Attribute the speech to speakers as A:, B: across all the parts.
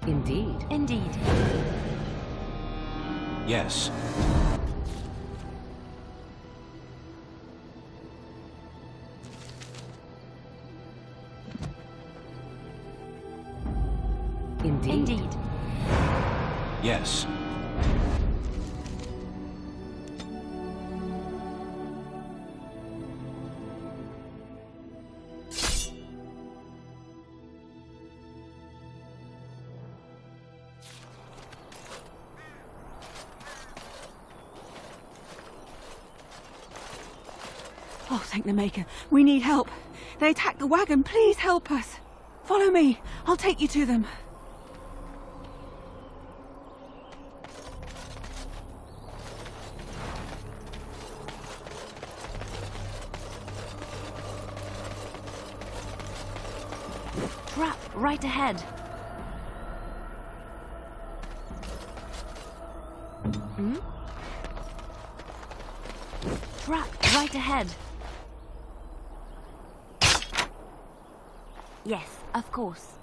A: Indeed.
B: Indeed.
C: Yes.
A: Indeed.
B: Indeed.
C: Yes.
D: Oh, thank the Maker. We need help. They attacked the wagon. Please help us. Follow me. I'll take you to them.
B: Trap right ahead. Hmm? Trap right ahead. Yes, of course.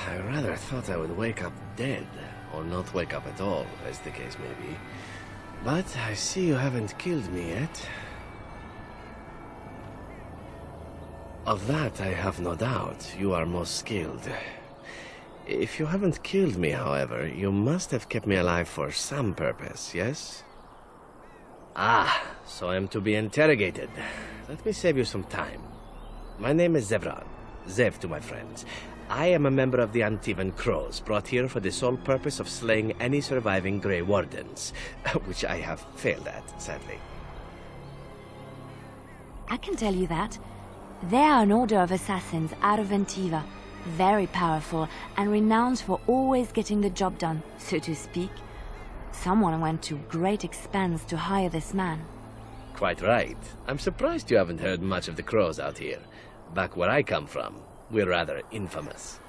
E: I rather thought I would wake up dead, or not wake up at all, as the case may be. But I see you haven't killed me yet. Of that I have no doubt. You are most skilled. If you haven't killed me, however, you must have kept me alive for some purpose, yes? Ah, so I am to be interrogated. Let me save you some time. My name is Zevran. Zev to my friends. I am a member of the Antivan Crows, brought here for the sole purpose of slaying any surviving Grey Wardens, which I have failed at, sadly.
B: I can tell you that. They are an order of assassins out of Antiva, very powerful and renowned for always getting the job done, so to speak. Someone went to great expense to hire this man.
E: Quite right. I'm surprised you haven't heard much of the Crows out here. Back where I come from, we're rather infamous.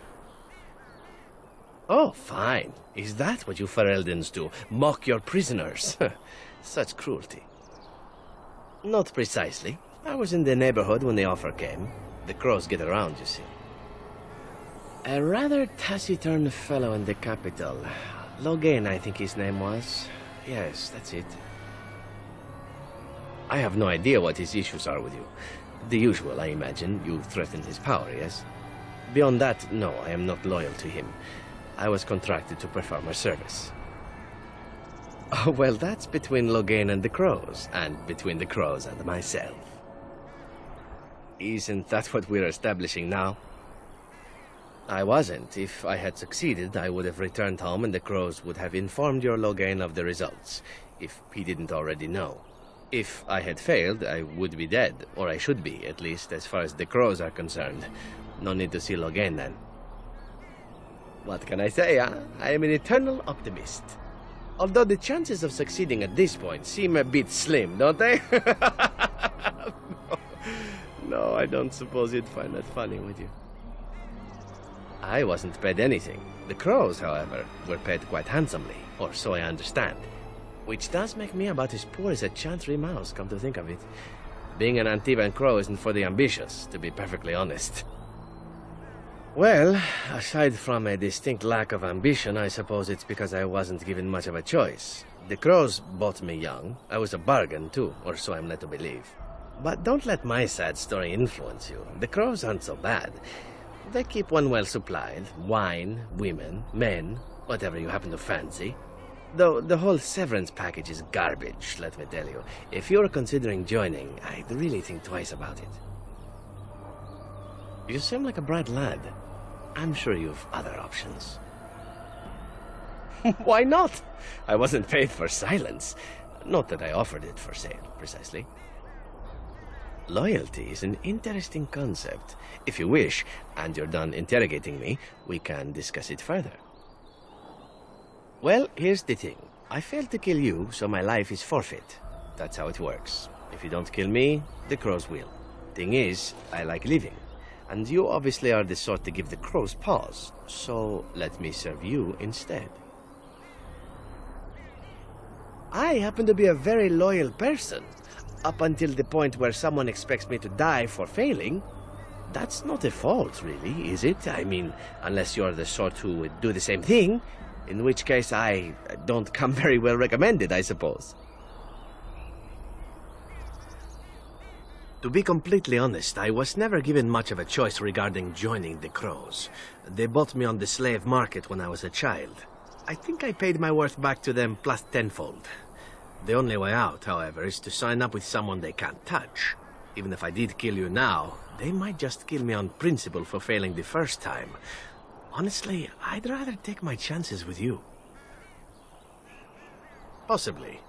E: Oh, fine. Is that what you Fereldens do? Mock your prisoners? Such cruelty. Not precisely. I was in the neighborhood when the offer came. The crows get around, you see. A rather taciturn fellow in the capital. Logan, I think his name was. Yes, that's it. I have no idea what his issues are with you. The usual, I imagine. You threatened his power, yes? Beyond that, no, I am not loyal to him. I was contracted to perform a service. Oh, well, that's between Logan and the crows, and between the crows and myself. Isn't that what we're establishing now? I wasn't. If I had succeeded, I would have returned home and the crows would have informed your Logan of the results, if he didn't already know. If I had failed, I would be dead, or I should be, at least as far as the crows are concerned. No need to see Logan then. What can I say, huh? I am an eternal optimist. Although the chances of succeeding at this point seem a bit slim, don't they? No, I don't suppose you'd find that funny, would you? I wasn't paid anything. The crows, however, were paid quite handsomely, or so I understand. Which does make me about as poor as a chantry mouse, come to think of it. Being an Antivan crow isn't for the ambitious, to be perfectly honest. Well, aside from a distinct lack of ambition, I suppose it's because I wasn't given much of a choice. The crows bought me young. I was a bargain, too, or so I'm led to believe. But don't let my sad story influence you. The crows aren't so bad. They keep one well supplied. Wine, women, men, whatever you happen to fancy. Though the whole severance package is garbage, let me tell you. If you're considering joining, I'd really think twice about it. You seem like a bright lad. I'm sure you've other options. Why not? I wasn't paid for silence. Not that I offered it for sale, precisely. Loyalty is an interesting concept. If you wish, and you're done interrogating me, we can discuss it further. Well, here's the thing. I failed to kill you, so my life is forfeit. That's how it works. If you don't kill me, the crows will. Thing is, I like living. And you obviously are the sort to give the crows pause, so let me serve you instead. I happen to be a very loyal person, up until the point where someone expects me to die for failing. That's not a fault, really, is it? I mean, unless you're the sort who would do the same thing, in which case I don't come very well recommended, I suppose. To be completely honest, I was never given much of a choice regarding joining the crows. They bought me on the slave market when I was a child. I think I paid my worth back to them plus tenfold. The only way out, however, is to sign up with someone they can't touch. Even if I did kill you now, they might just kill me on principle for failing the first time. Honestly, I'd rather take my chances with you. Possibly.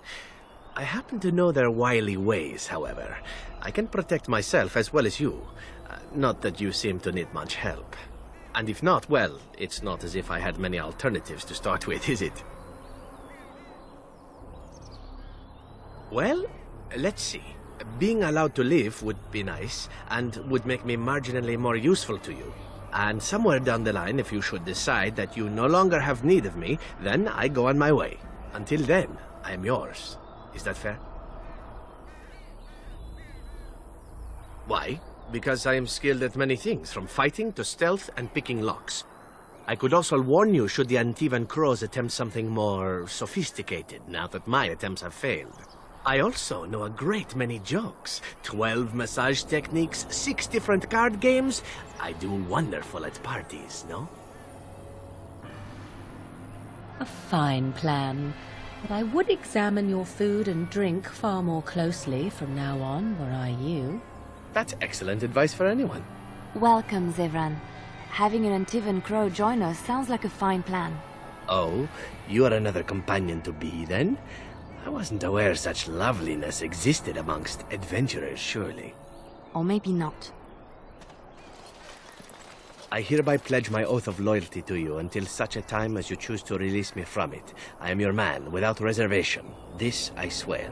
E: I happen to know their wily ways, however. I can protect myself as well as you. Not that you seem to need much help. And if not, well, it's not as if I had many alternatives to start with, is it? Well, let's see. Being allowed to live would be nice, and would make me marginally more useful to you. And somewhere down the line, if you should decide that you no longer have need of me, then I go on my way. Until then, I am yours. Is that fair? Why? Because I am skilled at many things, from fighting to stealth and picking locks. I could also warn you should the Antivan crows attempt something more sophisticated, now that my attempts have failed. I also know a great many jokes. 12 massage techniques, 6 different card games. I do wonderful at parties, no?
A: A fine plan. But I would examine your food and drink far more closely from now on, were I you.
E: That's excellent advice for anyone.
B: Welcome, Zevran. Having an Antivan crow join us sounds like a fine plan.
E: Oh, you are another companion to be, then? I wasn't aware such loveliness existed amongst adventurers, surely.
B: Or maybe not.
E: I hereby pledge my oath of loyalty to you until such a time as you choose to release me from it. I am your man, without reservation. This I swear.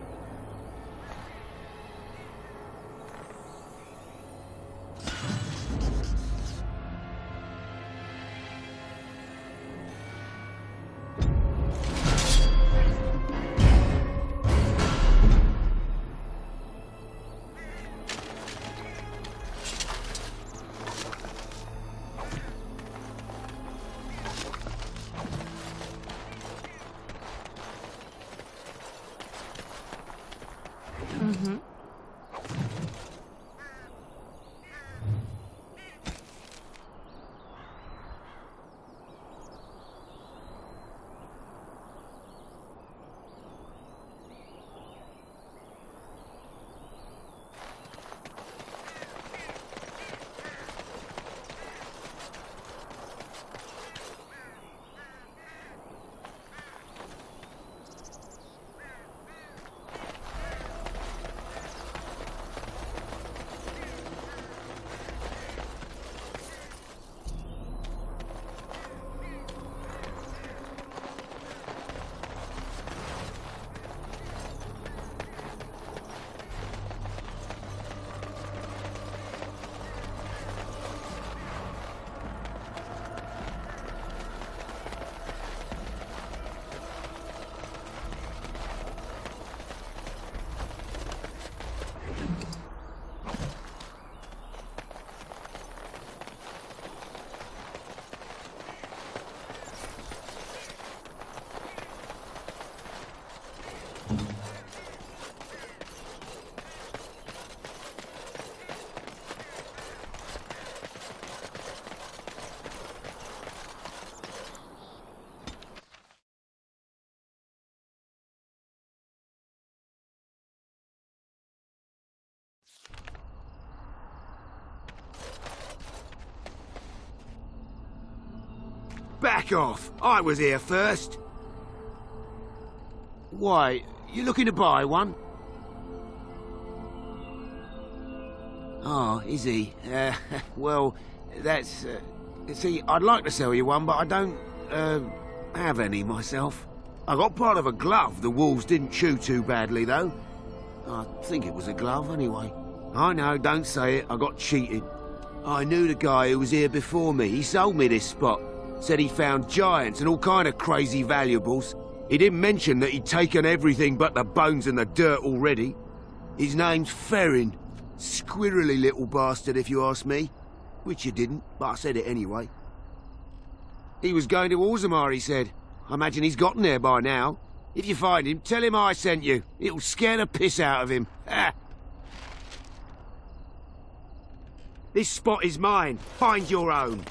F: Back off! I was here first. Why, you looking to buy one? Oh, is he? Well, that's... see, I'd like to sell you one, but I don't, have any myself. I got part of a glove the wolves didn't chew too badly, though. I think it was a glove, anyway. I know, don't say it, I got cheated. I knew the guy who was here before me. He sold me this spot. Said he found giants and all kind of crazy valuables. He didn't mention that he'd taken everything but the bones and the dirt already. His name's Ferelden. Squirrely little bastard, if you ask me. Which you didn't, but I said it anyway. He was going to Orzammar, he said. I imagine he's gotten there by now. If you find him, tell him I sent you. It'll scare the piss out of him. Ha! This spot is mine. Find your own.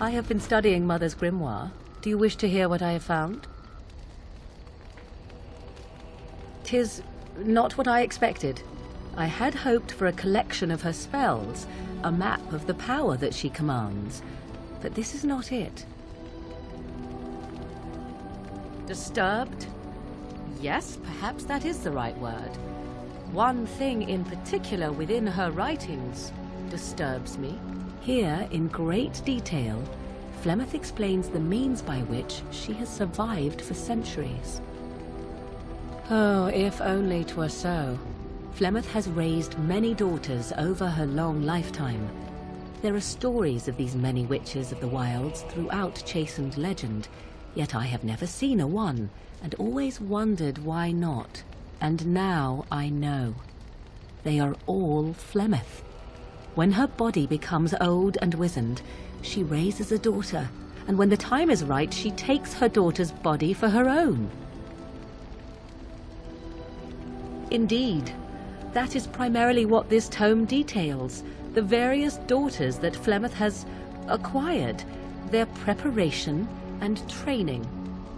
A: I have been studying Mother's grimoire. Do you wish to hear what I have found? 'Tis not what I expected. I had hoped for a collection of her spells, a map of the power that she commands, but this is not it. Disturbed? Yes, perhaps that is the right word. One thing in particular within her writings disturbs me. Here, in great detail, Flemeth explains the means by which she has survived for centuries. Oh, if only 'twere so. Flemeth has raised many daughters over her long lifetime. There are stories of these many witches of the wilds throughout chastened legend, yet I have never seen a one, and always wondered why not. And now I know. They are all Flemeth. When her body becomes old and wizened, she raises a daughter, and when the time is right, she takes her daughter's body for her own. Indeed, that is primarily what this tome details, the various daughters that Flemeth has acquired, their preparation and training.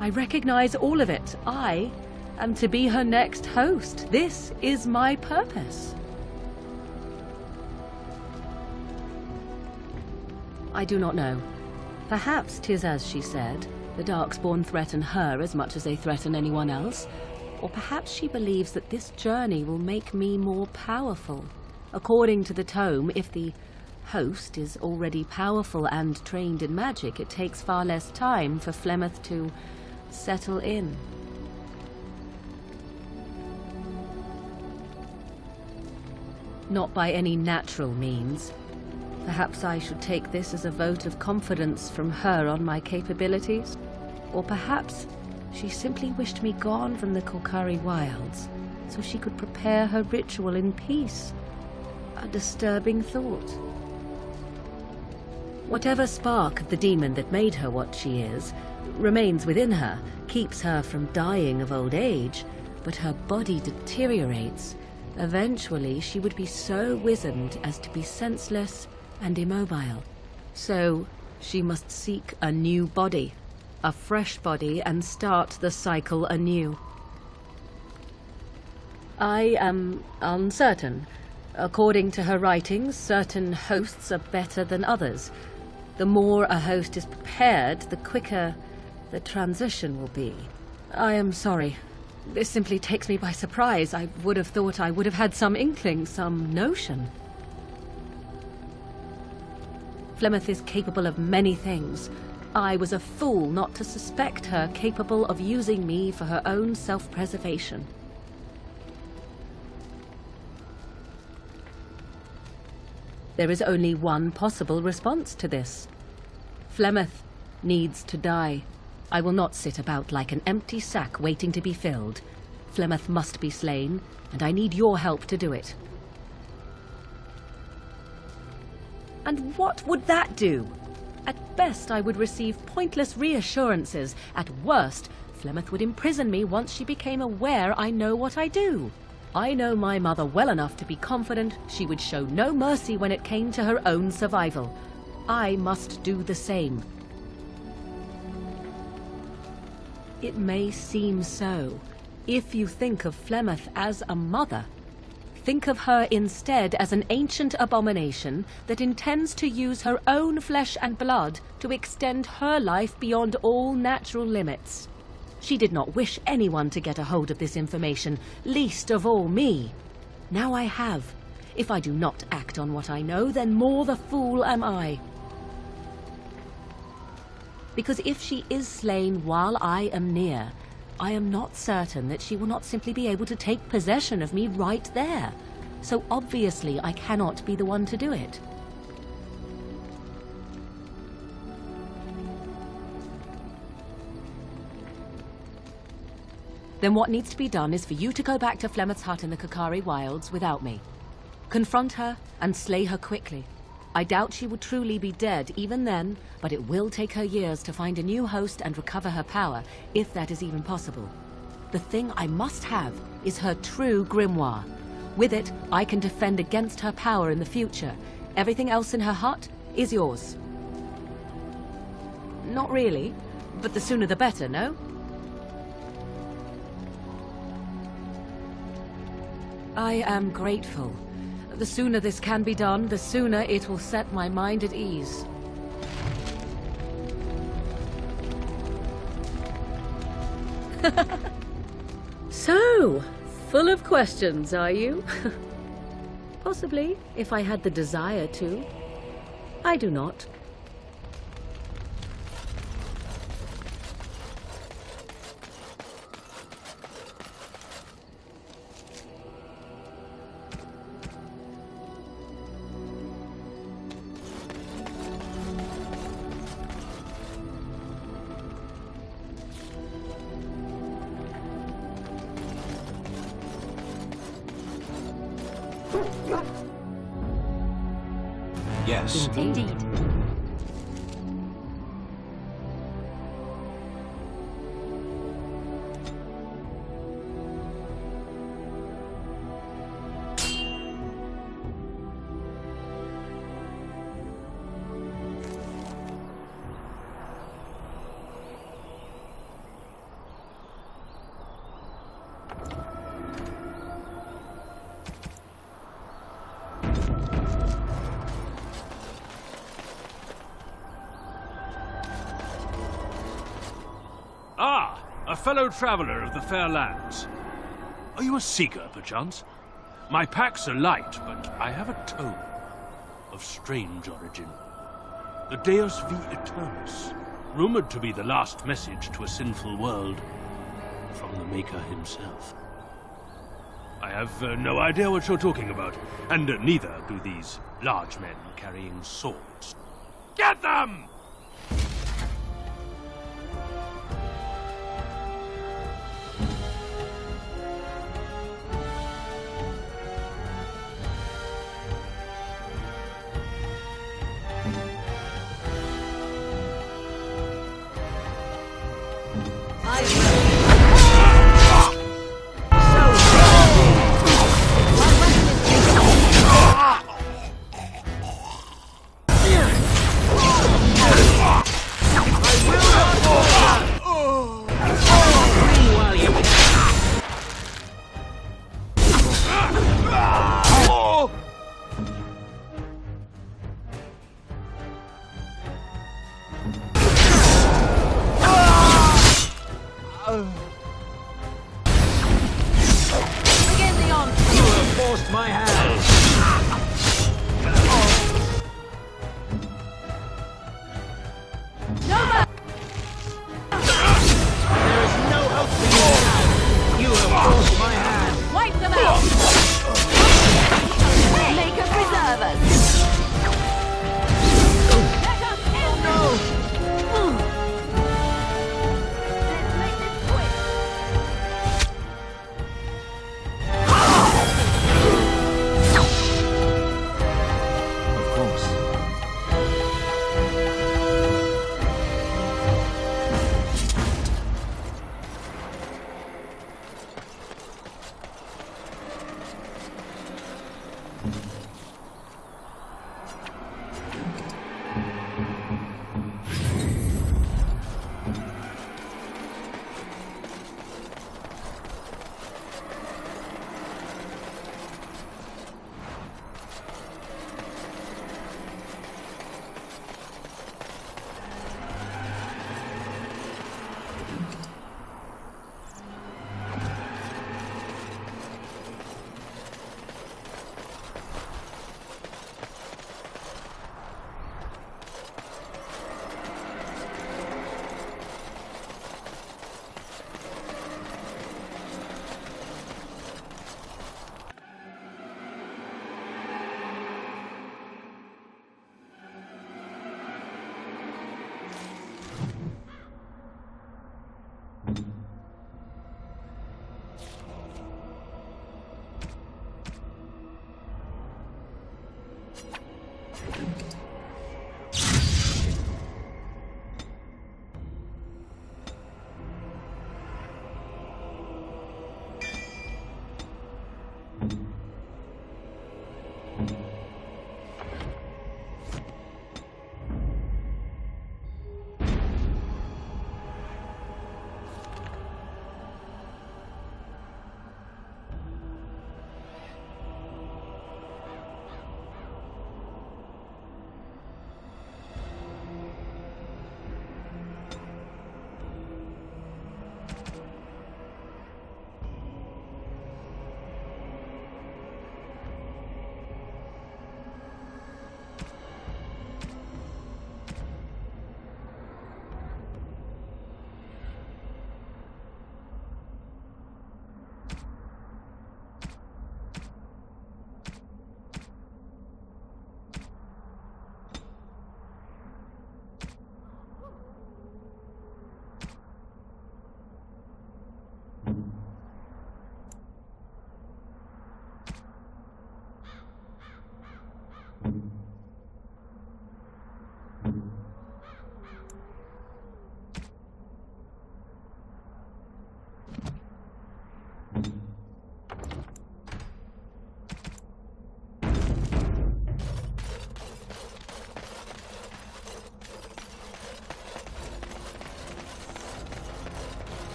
A: I recognize all of it. I am to be her next host. This is my purpose. I do not know. Perhaps 'tis as she said, the Darkspawn threaten her as much as they threaten anyone else. Or perhaps she believes that this journey will make me more powerful. According to the tome, if the host is already powerful and trained in magic, it takes far less time for Flemeth to settle in. Not by any natural means. Perhaps I should take this as a vote of confidence from her on my capabilities. Or perhaps she simply wished me gone from the Korcari wilds, so she could prepare her ritual in peace. A disturbing thought. Whatever spark of the demon that made her what she is remains within her, keeps her from dying of old age, but her body deteriorates. Eventually she would be so wizened as to be senseless and immobile. So she must seek a new body, a fresh body, and start the cycle anew. I am uncertain. According to her writings, certain hosts are better than others. The more a host is prepared, the quicker the transition will be. I am sorry. This simply takes me by surprise. I would have thought I would have had some inkling, some notion. Flemeth is capable of many things. I was a fool not to suspect her capable of using me for her own self-preservation. There is only one possible response to this. Flemeth needs to die. I will not sit about like an empty sack waiting to be filled. Flemeth must be slain, and I need your help to do it. And what would that do? At best, I would receive pointless reassurances. At worst, Flemeth would imprison me once she became aware I know what I do. I know my mother well enough to be confident she would show no mercy when it came to her own survival. I must do the same. It may seem so. If you think of Flemeth as a mother, think of her instead as an ancient abomination that intends to use her own flesh and blood to extend her life beyond all natural limits. She did not wish anyone to get a hold of this information, least of all me. Now I have. If I do not act on what I know, then more the fool am I. Because if she is slain while I am near, I am not certain that she will not simply be able to take possession of me right there. So obviously I cannot be the one to do it. Then what needs to be done is for you to go back to Flemeth's hut in the Kakari Wilds without me. Confront her and slay her quickly. I doubt she will truly be dead even then, but it will take her years to find a new host and recover her power, if that is even possible. The thing I must have is her true grimoire. With it, I can defend against her power in the future. Everything else in her hut is yours. Not really, but the sooner the better, no? I am grateful. The sooner this can be done, the sooner it will set my mind at ease. So, full of questions, are you? Possibly, if I had the desire to. I do not.
C: Yes.
B: Indeed.
G: Ah, a fellow traveler of the fair lands. Are you a seeker, perchance? My packs are light, but I have a tome of strange origin. The Deus V Eternus, rumored to be the last message to a sinful world from the Maker himself. I have no idea what you're talking about, and neither do these large men carrying swords. Get them!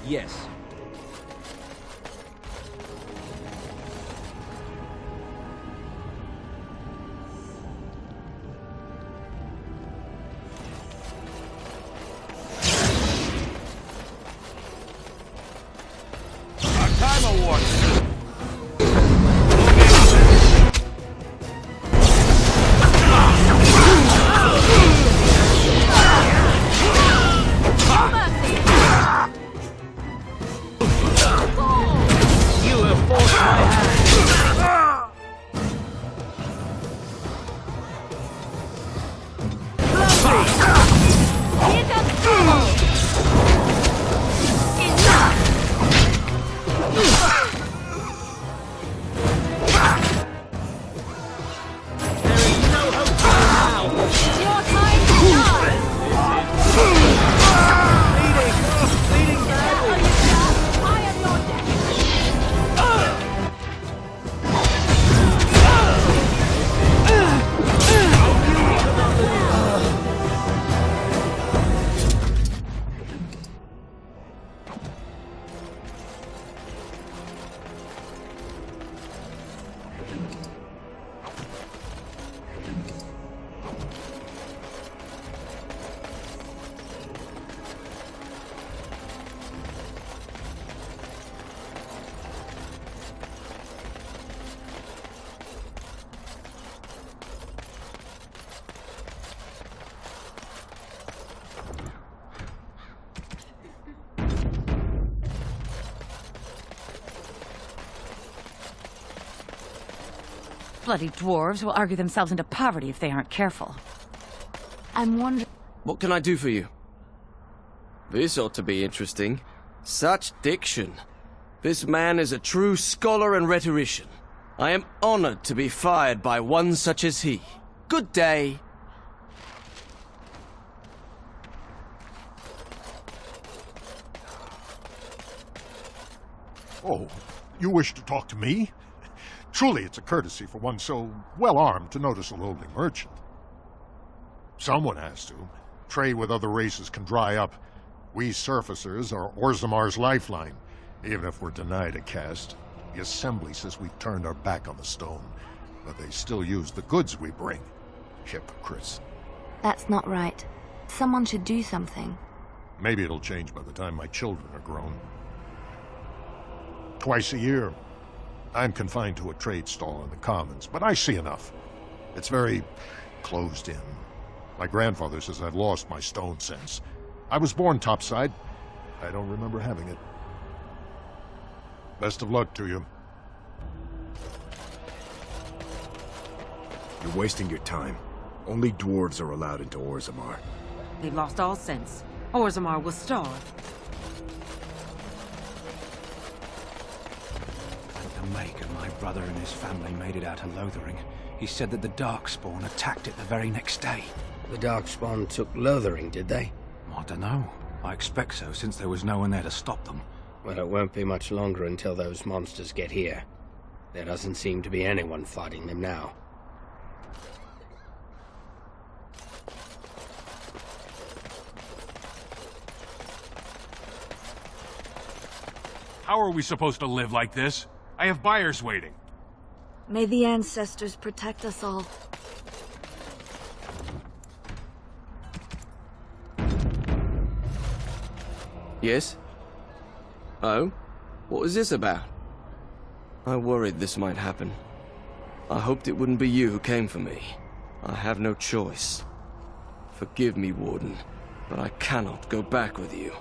H: Yes.
G: Time award.
H: You have forced my hand.
I: Bloody dwarves will argue themselves into poverty if they aren't careful.
B: I'm wondering...
J: What can I do for you? This ought to be interesting. Such diction. This man is a true scholar and rhetorician. I am honored to be fired by one such as he. Good day.
K: Oh, you wish to talk to me? Truly, it's a courtesy for one so well-armed to notice a lowly merchant. Someone has to. Trade with other races can dry up. We surfacers are Orzamar's lifeline, even if we're denied a caste. The Assembly says we've turned our back on the stone, but they still use the goods we bring. Hypocrites.
B: That's not right. Someone should do something.
K: Maybe it'll change by the time my children are grown. Twice a year, I'm confined to a trade stall in the Commons, but I see enough. It's very closed in. My grandfather says I've lost my stone sense. I was born topside. I don't remember having it. Best of luck to you.
L: You're wasting your time. Only dwarves are allowed into Orzammar.
A: They've lost all sense. Orzammar will starve.
C: The Maker, my brother and his family made it out of Lothering. He said that the Darkspawn attacked it the very next day.
H: The Darkspawn took Lothering, did they?
C: I don't know. I expect so, since there was no one there to stop them.
H: Well, it won't be much longer until those monsters get here. There doesn't seem to be anyone fighting them now.
G: How are we supposed to live like this? I have buyers waiting.
B: May the ancestors protect us all.
J: Yes? Oh? What was this about? I worried this might happen. I hoped it wouldn't be you who came for me. I have no choice. Forgive me, Warden, but I cannot go back with you.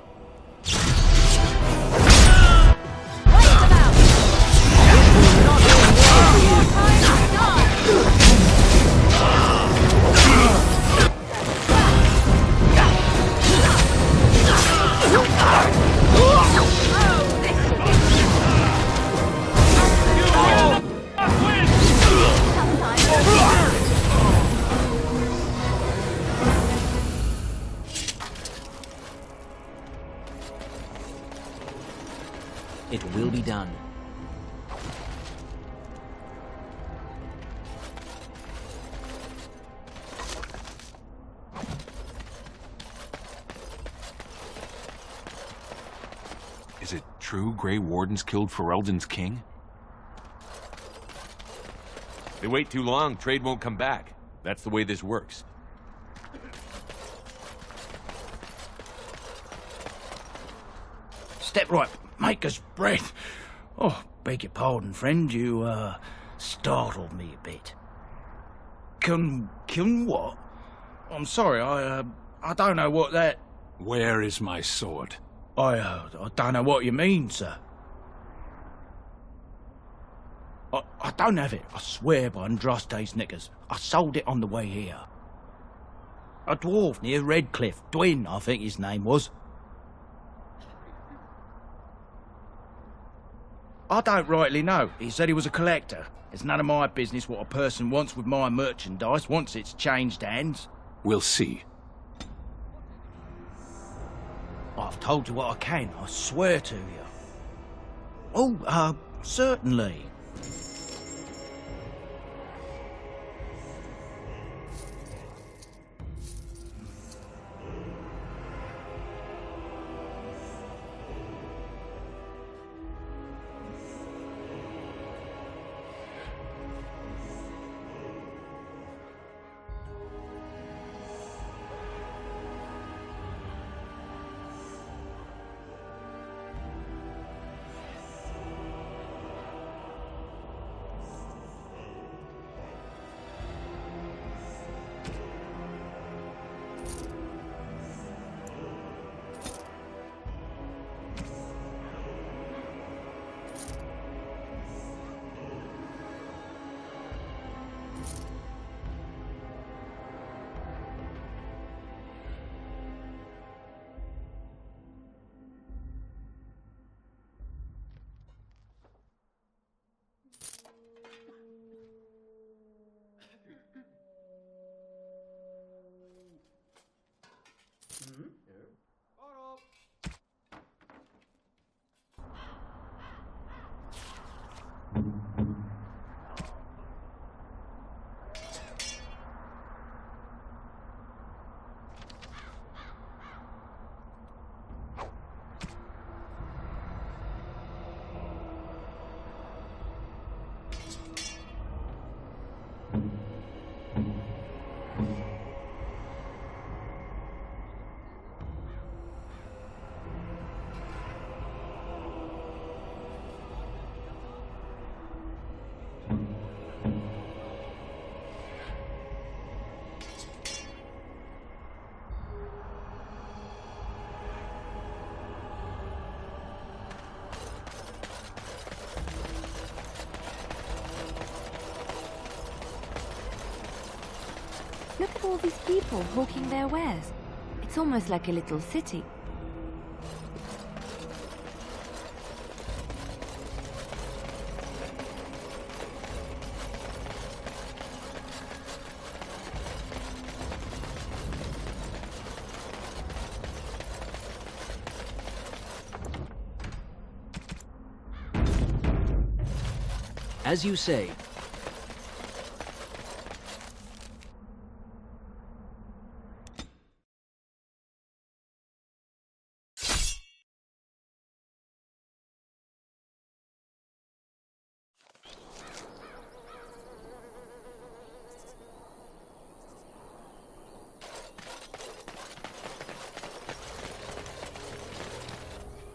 H: It will be done.
M: true Grey Wardens killed Ferelden's king?
N: If they wait too long, trade won't come back. That's the way this works.
O: Step right, maker's breath. Oh, beg your pardon, friend. You, startled me a bit. Can what? I'm sorry, I don't know what that...
M: Where is my sword?
O: I don't know what you mean, sir. I don't have it, I swear by Andraste's knickers. I sold it on the way here. A dwarf near Redcliffe, Dwyn, I think his name was. I don't rightly know. He said he was a collector. It's none of my business what a person wants with my merchandise once it's changed hands.
M: We'll see.
O: I've told you what I can, I swear to you. Oh, certainly.
B: Look at all these people hawking their wares. It's almost like a little city.
P: As you say.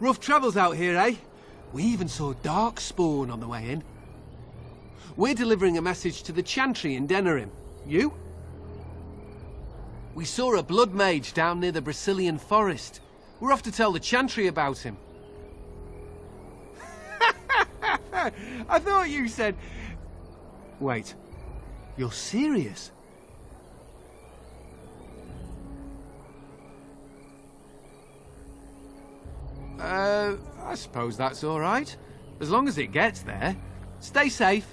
Q: Rough travels out here, eh? We even saw Darkspawn on the way in. We're delivering a message to the Chantry in Denerim. You? We saw a blood mage down near the Brazilian forest. We're off to tell the Chantry about him. I thought you said... Wait. You're serious? I suppose that's all right. As long as it gets there. Stay safe.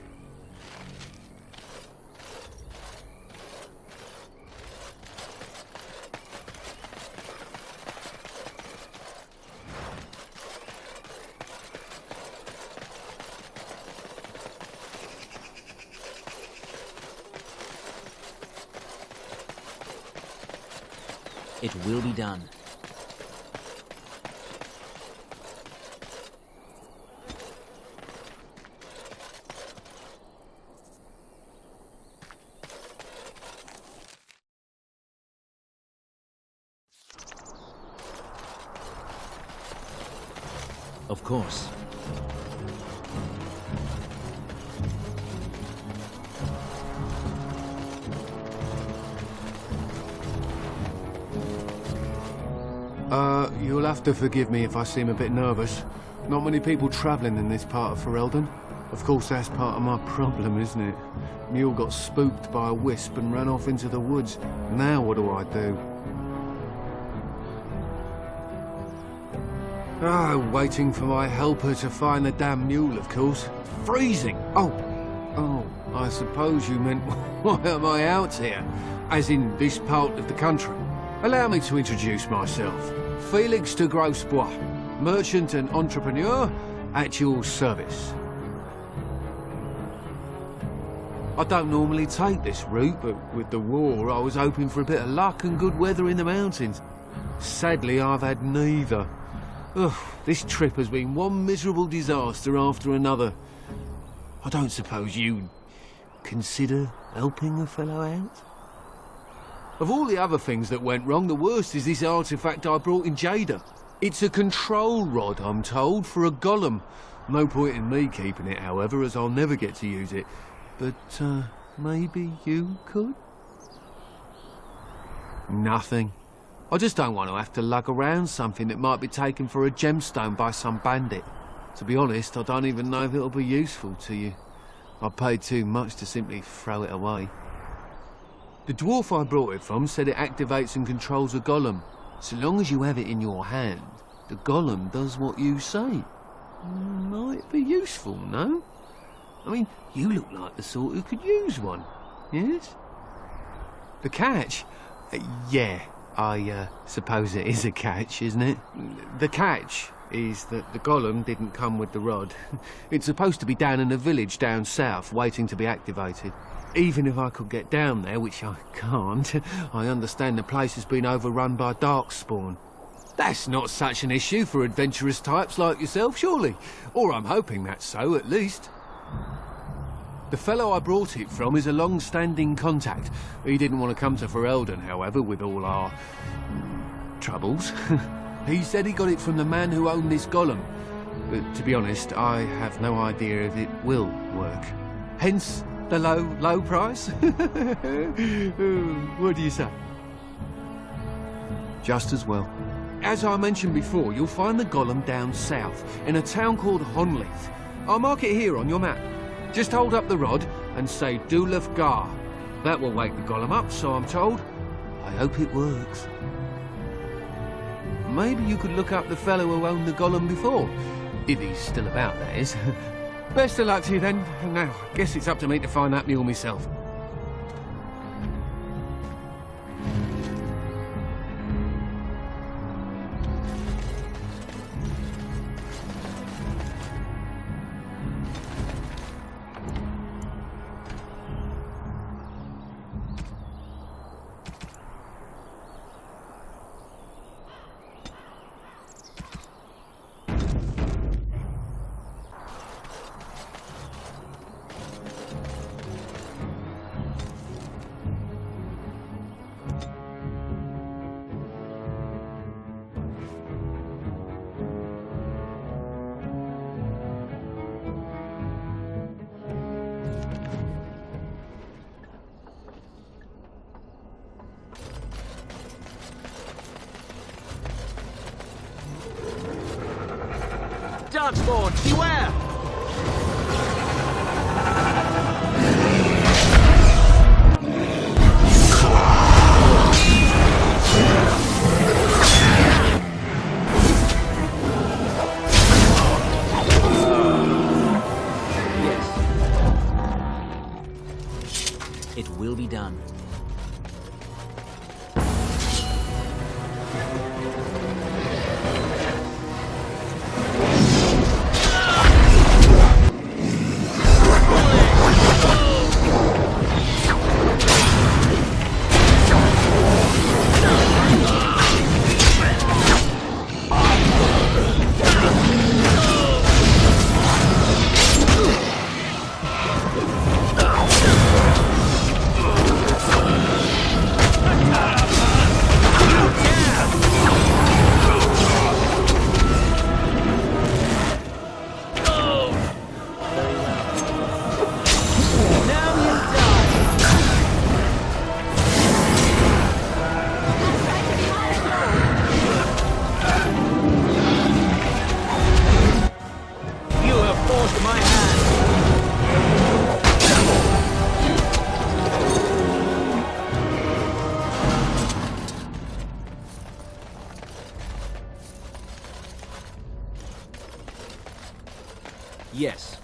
P: It will be done. Of course.
R: You'll have to forgive me if I seem a bit nervous. Not many people travelling in this part of Ferelden. Of course, that's part of my problem, isn't it? Mule got spooked by a wisp and ran off into the woods. Now what do I do? Waiting for my helper to find the damn mule, of course. Freezing! Oh, I suppose you meant, why am I out here? As in this part of the country. Allow me to introduce myself. Felix de Grosbois, merchant and entrepreneur at your service. I don't normally take this route, but with the war I was hoping for a bit of luck and good weather in the mountains. Sadly, I've had neither. Ugh, this trip has been one miserable disaster after another. I don't suppose you'd consider helping a fellow out? Of all the other things that went wrong, the worst is this artifact I brought in Jada. It's a control rod, I'm told, for a golem. No point in me keeping it, however, as I'll never get to use it. But, maybe you could? Nothing. I just don't want to have to lug around something that might be taken for a gemstone by some bandit. To be honest, I don't even know if it'll be useful to you. I paid too much to simply throw it away. The dwarf I brought it from said it activates and controls a golem. So long as you have it in your hand, the golem does what you say. Might be useful, no? I mean, you look like the sort who could use one, yes? The catch? Yeah, I suppose it is a catch, isn't it? The catch is that the golem didn't come with the rod. It's supposed to be down in a village down south, waiting to be activated. Even if I could get down there, which I can't, I understand the place has been overrun by Darkspawn. That's not such an issue for adventurous types like yourself, surely? Or I'm hoping that's so, at least. The fellow I brought it from is a long-standing contact. He didn't want to come to Ferelden, however, with all our troubles. He said he got it from the man who owned this golem. But to be honest, I have no idea if it will work. Hence the low price? What do you say? Just as well. As I mentioned before, you'll find the golem down south, in a town called Honleith. I'll mark it here on your map. Just hold up the rod and say Dulaf Gar. That will wake the golem up, so I'm told. I hope it works. Maybe you could look up the fellow who owned the golem before. If he's still about, that is. Best of luck to you then. Now, I guess it's up to me to find that mule myself.
P: Darkspawn, beware! Yes. It will be done. Yes.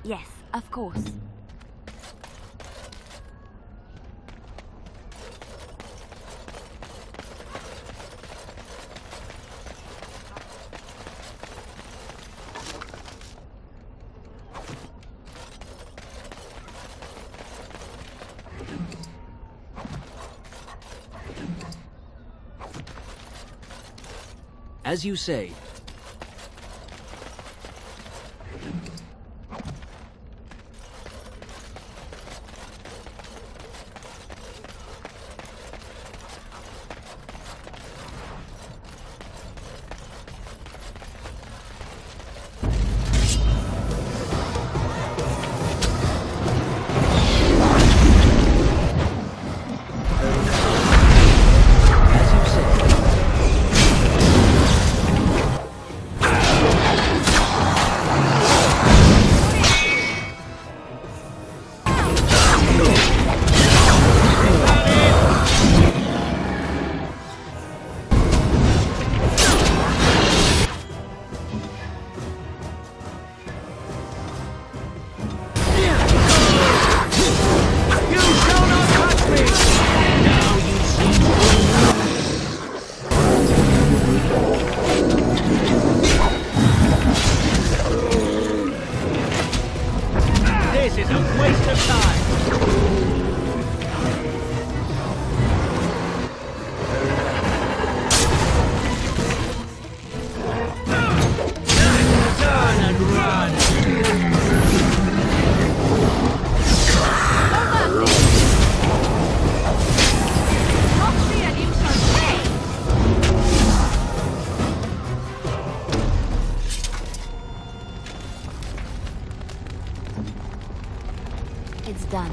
B: Yes, of course.
P: As you say. It's done.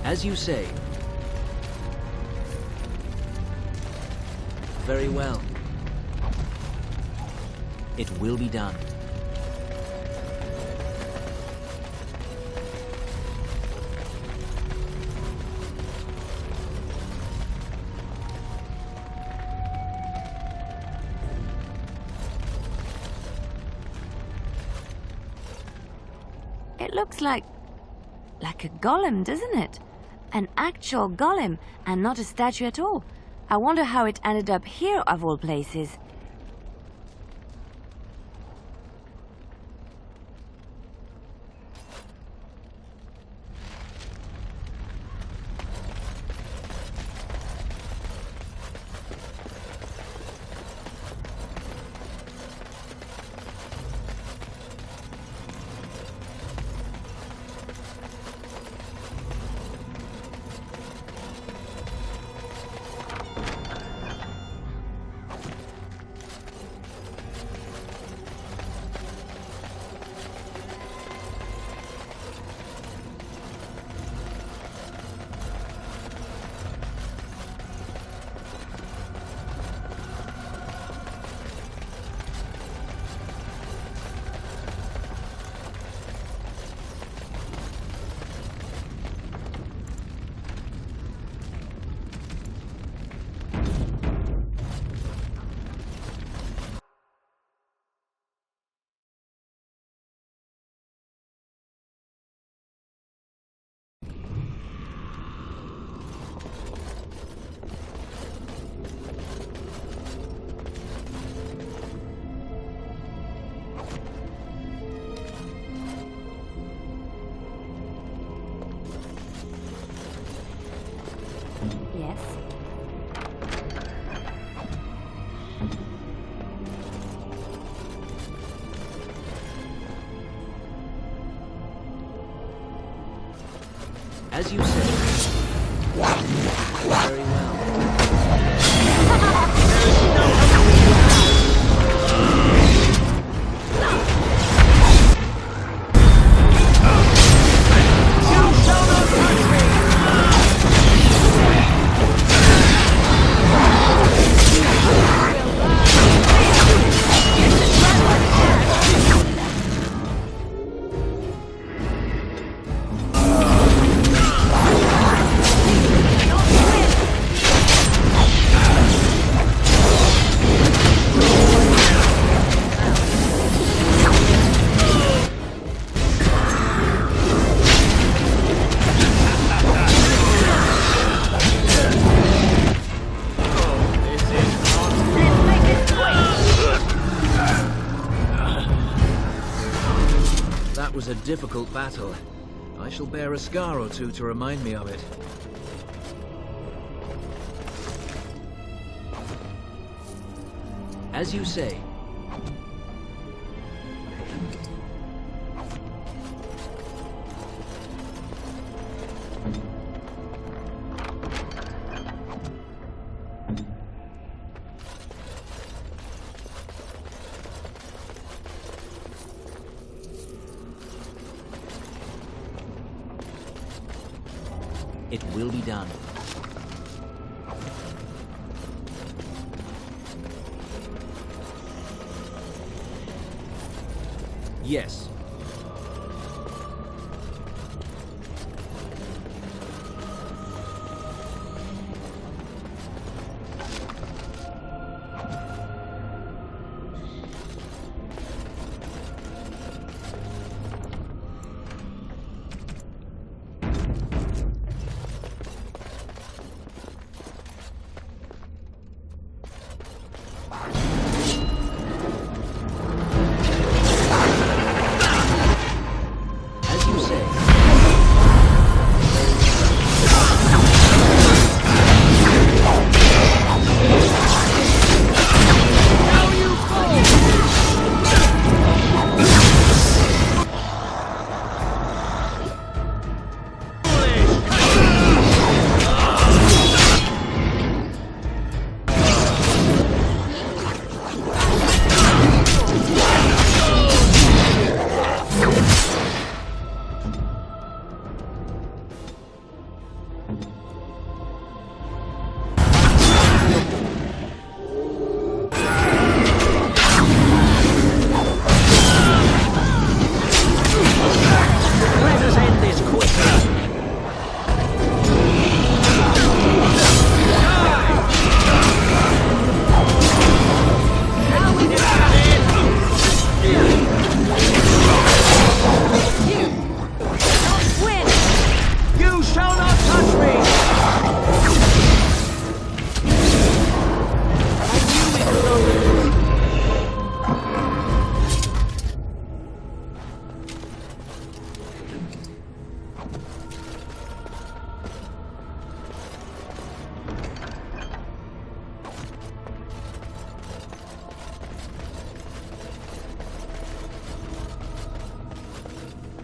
P: As you say. Very well. It will be done.
B: It looks like a golem, doesn't it? An actual golem, and not a statue at all. I wonder how it ended up here, of all places.
P: As you say. Very well. A difficult battle. I shall bear a scar or two to remind me of it. As you say. It will be done. Yes.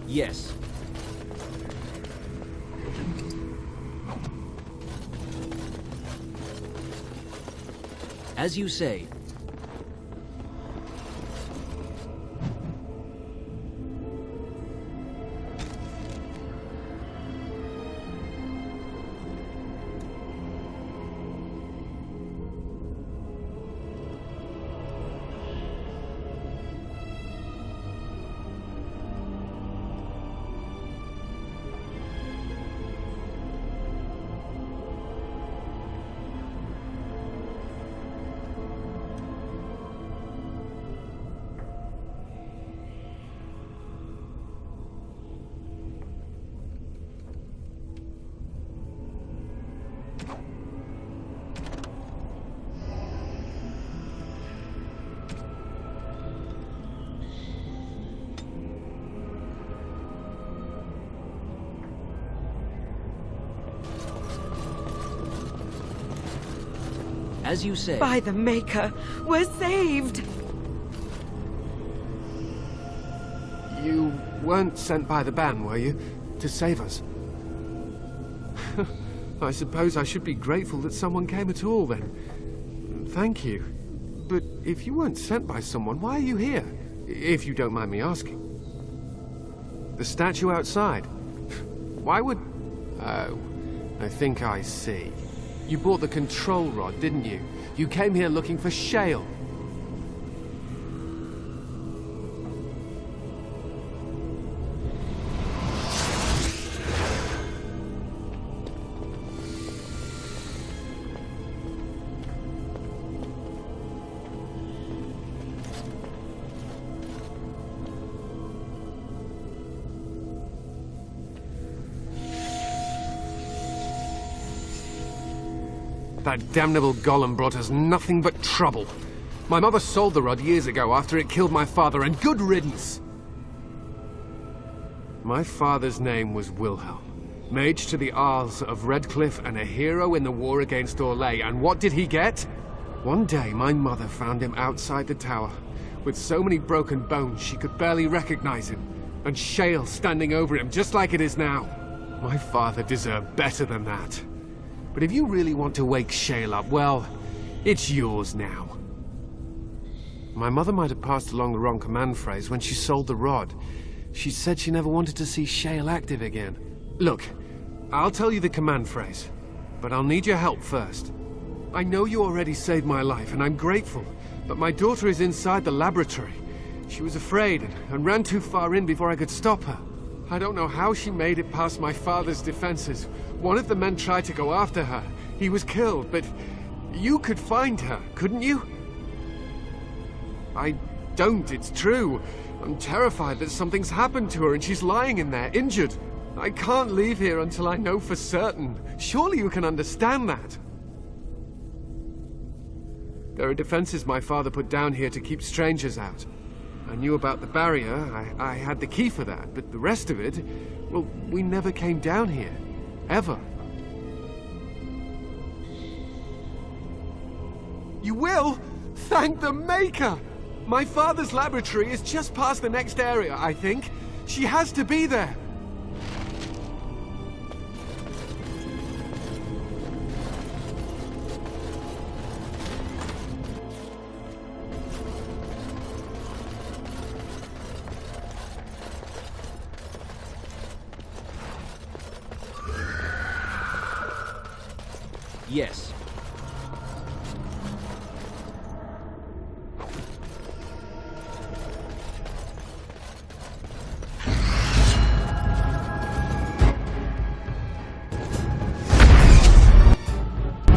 P: Yes. As you say. As you say.
D: By the Maker, we're saved!
R: You weren't sent by the ban, were you? To save us? I suppose I should be grateful that someone came at all, then. Thank you. But if you weren't sent by someone, why are you here? If you don't mind me asking. The statue outside? Why would... Oh, I think I see. You bought the control rod, didn't you? You came here looking for Shale. That damnable golem brought us nothing but trouble. My mother sold the rod years ago after it killed my father, and good riddance! My father's name was Wilhelm, mage to the Arls of Redcliffe and a hero in the war against Orlais, and what did he get? One day my mother found him outside the tower, with so many broken bones she could barely recognize him, and Shale standing over him just like it is now. My father deserved better than that. But if you really want to wake Shale up, well, it's yours now. My mother might have passed along the wrong command phrase when she sold the rod. She said she never wanted to see Shale active again. Look, I'll tell you the command phrase, but I'll need your help first. I know you already saved my life, and I'm grateful, but my daughter is inside the laboratory. She was afraid and ran too far in before I could stop her. I don't know how she made it past my father's defenses. One of the men tried to go after her. He was killed, but you could find her, couldn't you? I don't, it's true. I'm terrified that something's happened to her and she's lying in there, injured. I can't leave here until I know for certain. Surely you can understand that. There are defenses my father put down here to keep strangers out. I knew about the barrier, I had the key for that, but the rest of it, well, we never came down here. Ever. You will? Thank the Maker! My father's laboratory is just past the next area, I think. She has to be there.
P: Yes.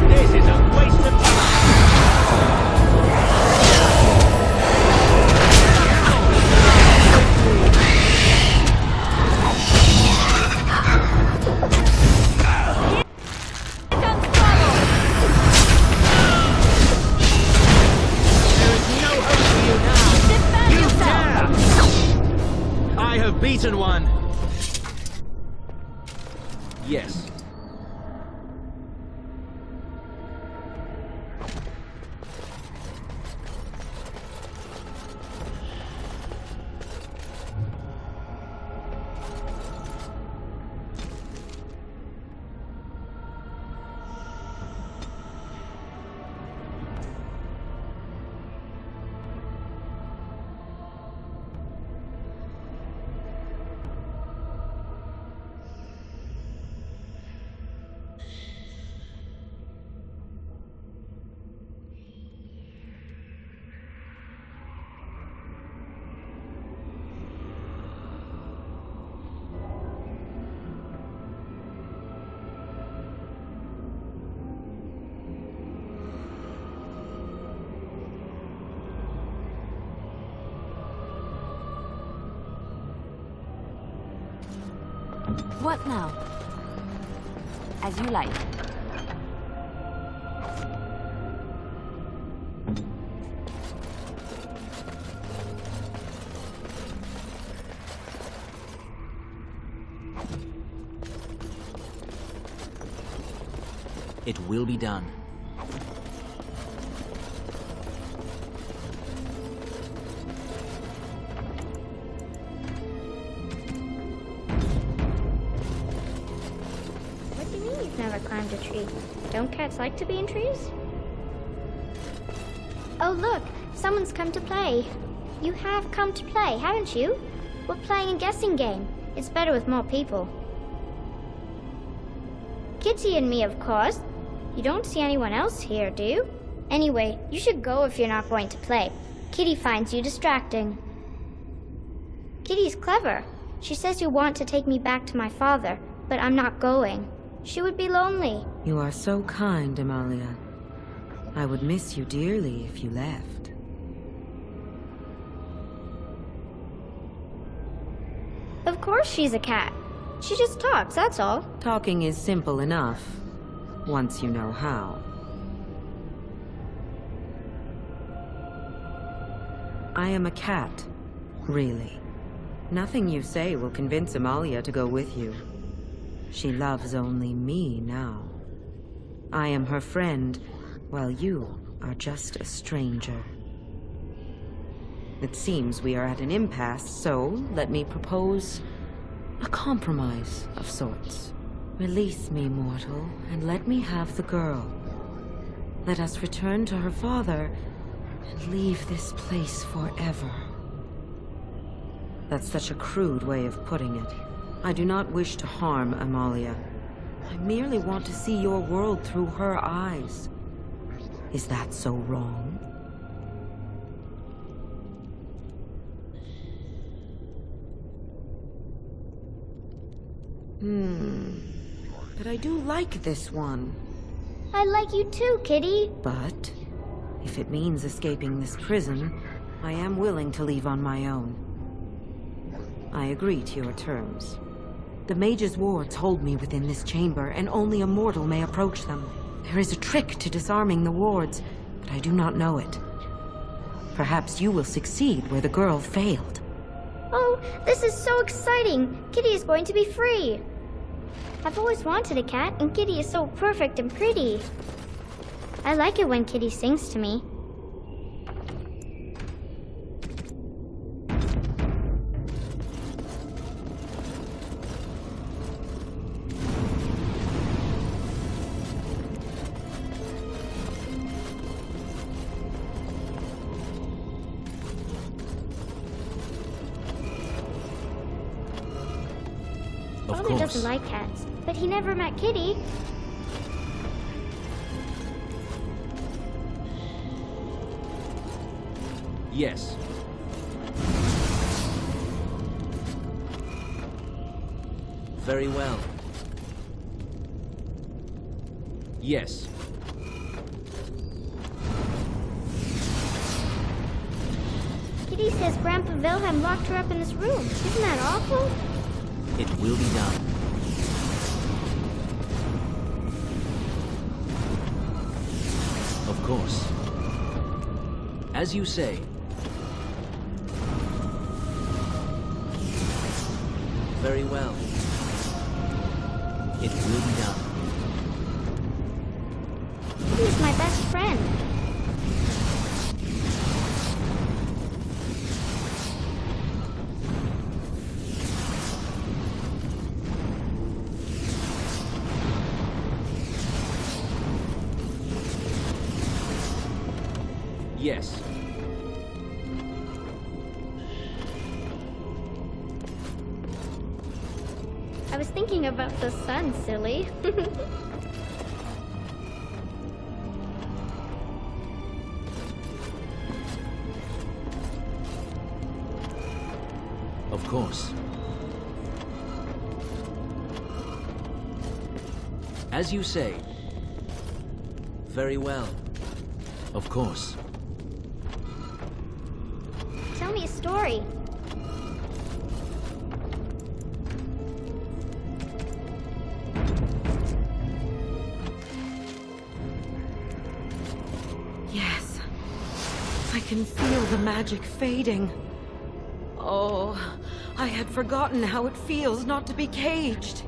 P: This is a waste of time. Beaten one. Yes.
B: What now? As you like.
P: It will be done.
S: What do you mean you've never climbed a tree. Don't cats like to be in trees? Oh look, someone's come to play. You have come to play, haven't you? We're playing a guessing game. It's better with more people. Kitty and me, of course. You don't see anyone else here, do you? Anyway, you should go if you're not going to play. Kitty finds you distracting. Kitty's clever. She says you want to take me back to my father, but I'm not going. She would be lonely.
T: You are so kind, Amalia. I would miss you dearly if you left.
S: Of course she's a cat. She just talks, that's all.
T: Talking is simple enough, once you know how. I am a cat, really. Nothing you say will convince Amalia to go with you. She loves only me now. I am her friend, while you are just a stranger. It seems we are at an impasse, so let me propose a compromise of sorts. Release me, mortal, and let me have the girl. Let us return to her father and leave this place forever. That's such a crude way of putting it. I do not wish to harm Amalia. I merely want to see your world through her eyes. Is that so wrong? But I do like this one.
S: I like you too, Kitty.
T: But if it means escaping this prison, I am willing to leave on my own. I agree to your terms. The mage's wards hold me within this chamber, and only a mortal may approach them. There is a trick to disarming the wards, but I do not know it. Perhaps you will succeed where the girl failed.
S: Oh, this is so exciting! Kitty is going to be free! I've always wanted a cat, and Kitty is so perfect and pretty. I like it when Kitty sings to me. Father doesn't like cats, but he never met Kitty.
P: Yes. Very well. Yes.
S: Kitty says Grandpa Wilhelm locked her up in this room. Isn't that awful?
P: It will be done. Of course. As you say. Very well. It will be done.
S: Kitty is my best friend.
P: Yes.
S: I was thinking about the sun, silly.
P: Of course. As you say. Very well. Of course.
S: Tell me a story.
T: Yes. I can feel the magic fading. Oh, I had forgotten how it feels not to be caged.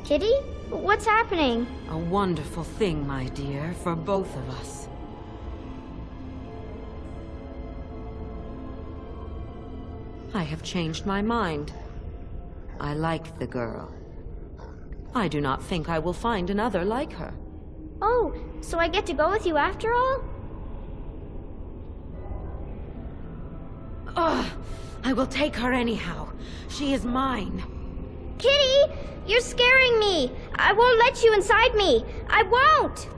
S: Kitty? What's happening?
T: A wonderful thing, my dear, for both of us. I have changed my mind. I like the girl. I do not think I will find another like her.
S: Oh, so I get to go with you after all?
T: Ugh! I will take her anyhow. She is mine.
S: Kitty! You're scaring me! I won't let you inside me! I won't!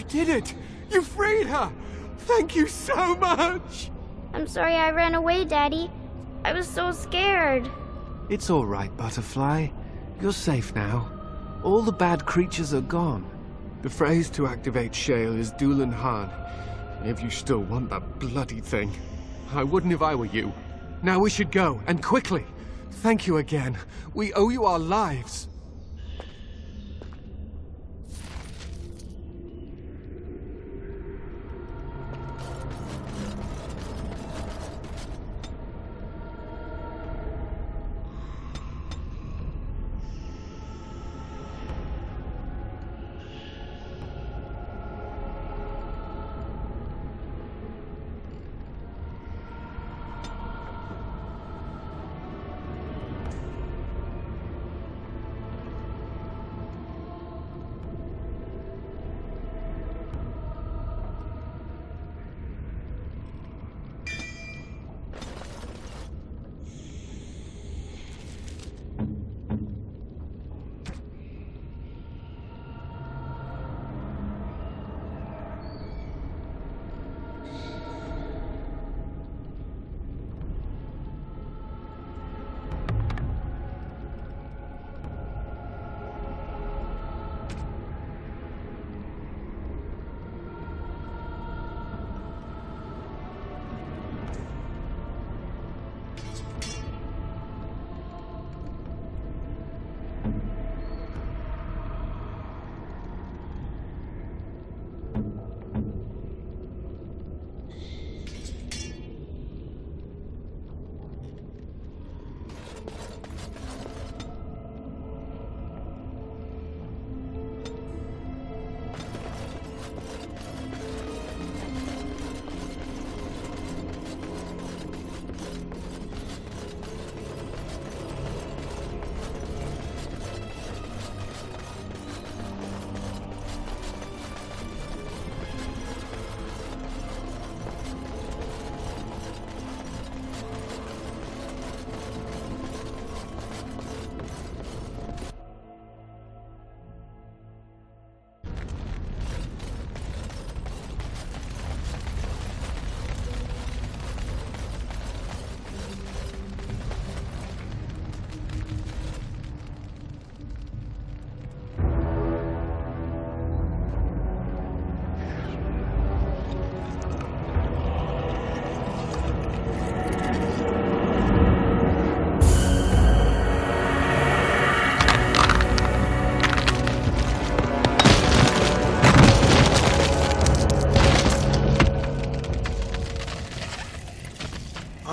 R: Did it! You freed her! Thank you so much!
S: I'm sorry I ran away, Daddy. I was so scared.
R: It's all right, Butterfly. You're safe now. All the bad creatures are gone. The phrase to activate Shale is Doolan Han. If you still want that bloody thing. I wouldn't if I were you. Now we should go, and quickly. Thank you again. We owe you our lives.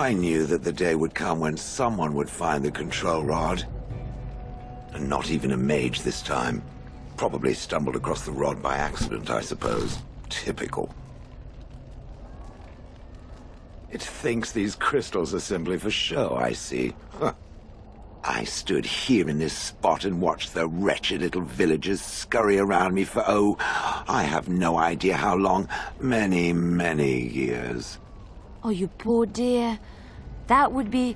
F: I knew that the day would come when someone would find the control rod. And not even a mage this time. Probably stumbled across the rod by accident, I suppose. Typical. It thinks these crystals are simply for show, I see. Huh. I stood here in this spot and watched the wretched little villagers scurry around me for, oh, I have no idea how long. Many, many years.
B: Oh, you poor dear. That would be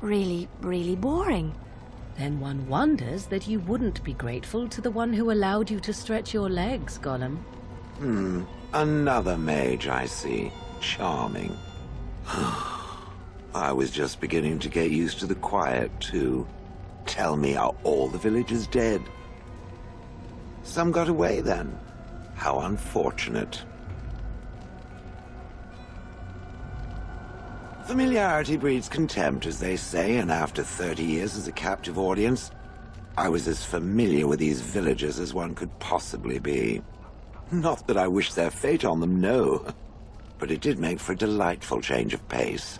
B: really, really boring.
A: Then one wonders that you wouldn't be grateful to the one who allowed you to stretch your legs, Gollum.
F: Another mage, I see. Charming. I was just beginning to get used to the quiet, too. Tell me, are all the villagers dead? Some got away, then. How unfortunate. Familiarity breeds contempt, as they say, and after 30 years as a captive audience, I was as familiar with these villagers as one could possibly be. Not that I wish their fate on them, no. But it did make for a delightful change of pace.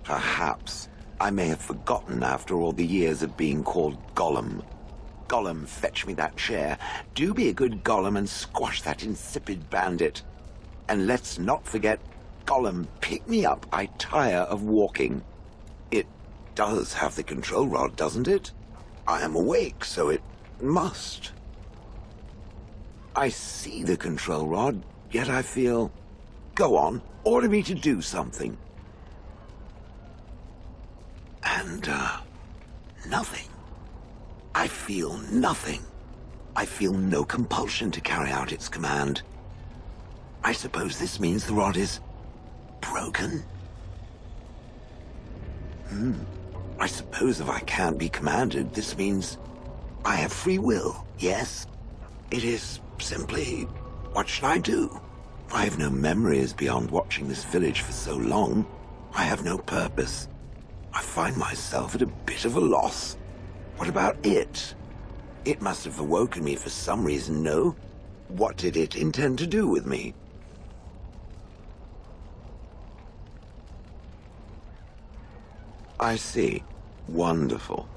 F: Perhaps I may have forgotten after all the years of being called Gollum. Gollum, fetch me that chair. Do be a good Gollum and squash that insipid bandit. And let's not forget, Gollum, pick me up. I tire of walking. It does have the control rod, doesn't it? I am awake, so it must. I see the control rod, yet I feel... Go on, order me to do something. And, nothing. I feel nothing. I feel no compulsion to carry out its command. I suppose this means the rod is... broken? I suppose if I can't be commanded, this means I have free will, yes? It is simply, what should I do? I have no memories beyond watching this village for so long. I have no purpose. I find myself at a bit of a loss. What about it? It must have awoken me for some reason, no? What did it intend to do with me? I see. Wonderful.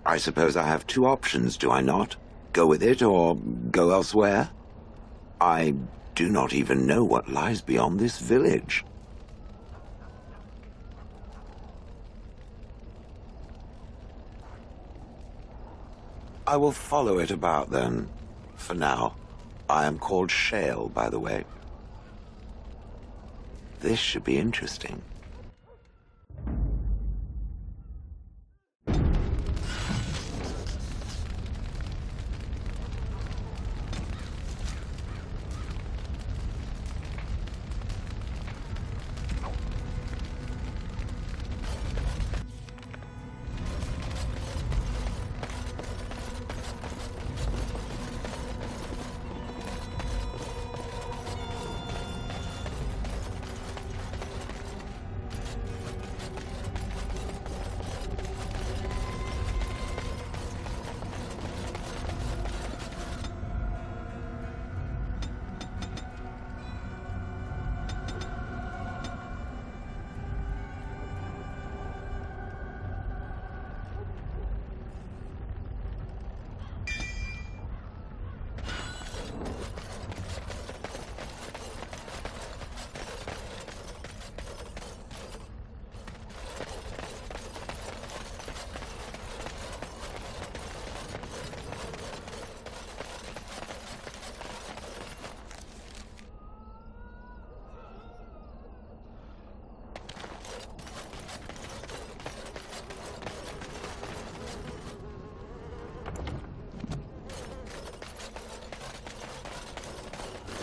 F: I suppose I have two options, do I not? Go with it or go elsewhere? I do not even know what lies beyond this village. I will follow it about then. For now. I am called Shale, by the way. This should be interesting.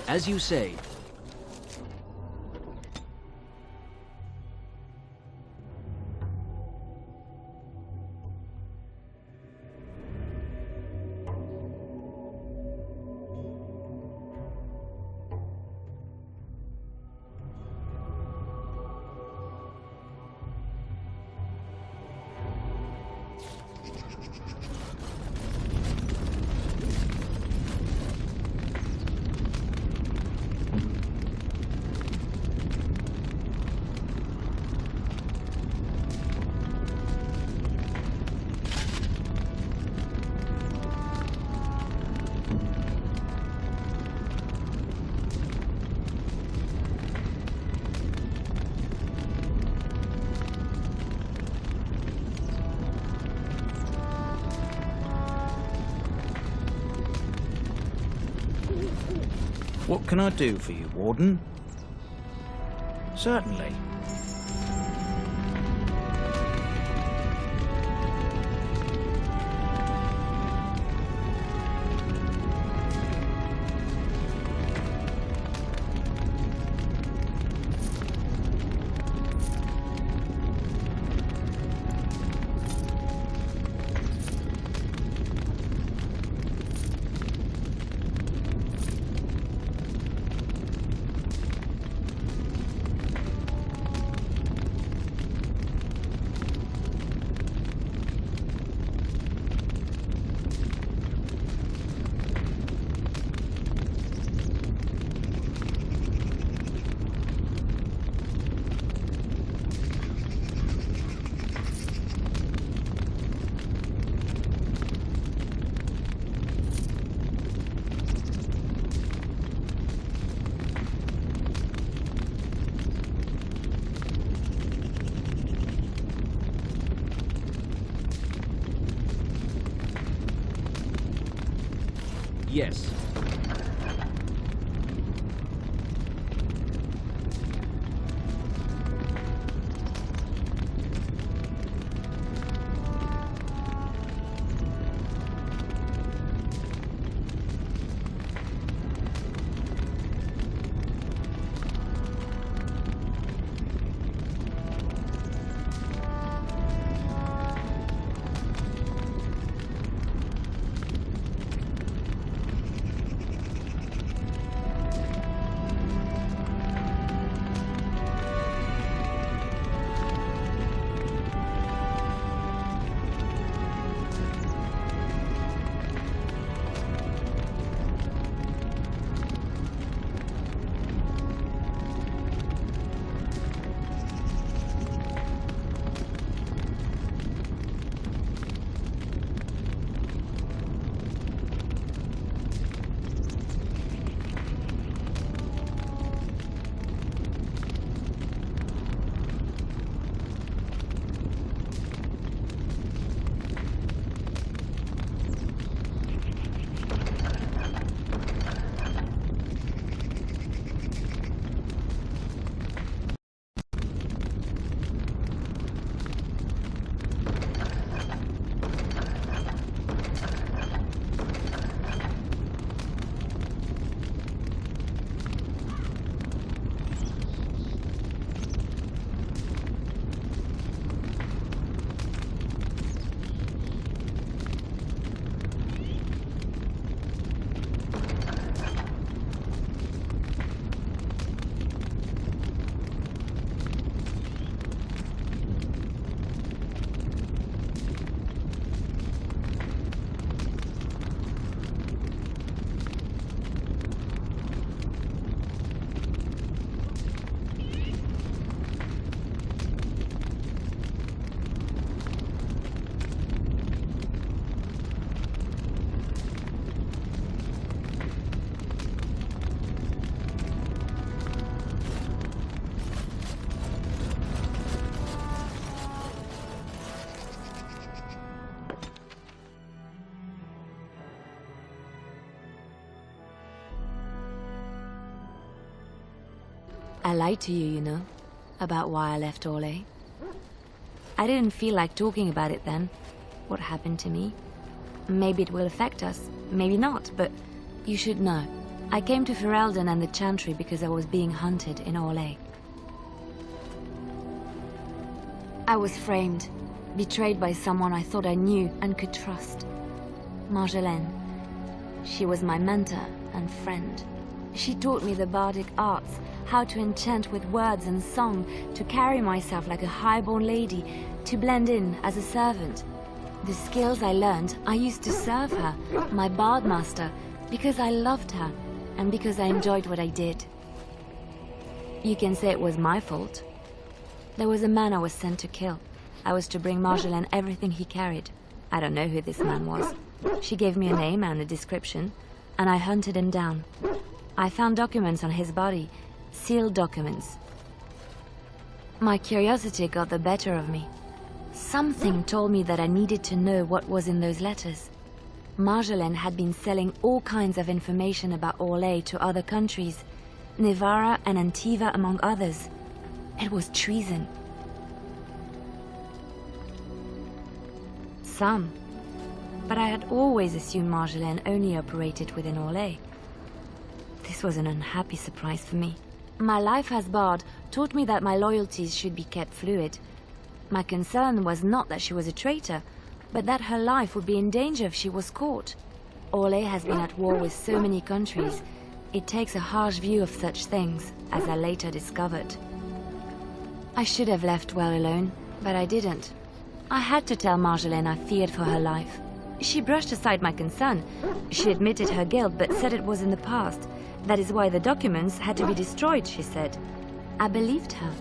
P: As you say.
O: What can I do for you, Warden? Certainly.
P: Yes.
B: I lied to you, you know, about why I left Orlais. I didn't feel like talking about it then, what happened to me. Maybe it will affect us, maybe not, but you should know. I came to Ferelden and the Chantry because I was being hunted in Orlais. I was framed, betrayed by someone I thought I knew and could trust. Marjolaine. She was my mentor and friend. She taught me the bardic arts, how to enchant with words and song, to carry myself like a highborn lady, to blend in as a servant. The skills I learned, I used to serve her, my bard master, because I loved her, and because I enjoyed what I did. You can say it was my fault. There was a man I was sent to kill. I was to bring Marjolaine everything he carried. I don't know who this man was. She gave me a name and a description, and I hunted him down. I found documents on his body, sealed documents. My curiosity got the better of me. Something told me that I needed to know what was in those letters. Marjolaine had been selling all kinds of information about Orlais to other countries, Nevarra and Antiva among others. It was treason. Some. But I had always assumed Marjolaine only operated within Orlais. This was an unhappy surprise for me. My life as Bard taught me that my loyalties should be kept fluid. My concern was not that she was a traitor, but that her life would be in danger if she was caught. Orlais has been at war with so many countries. It takes a harsh view of such things, as I later discovered. I should have left well alone, but I didn't. I had to tell Marjolaine I feared for her life. She brushed aside my concern. She admitted her guilt, but said it was in the past. That is why the documents had to be destroyed, she said. I believed her.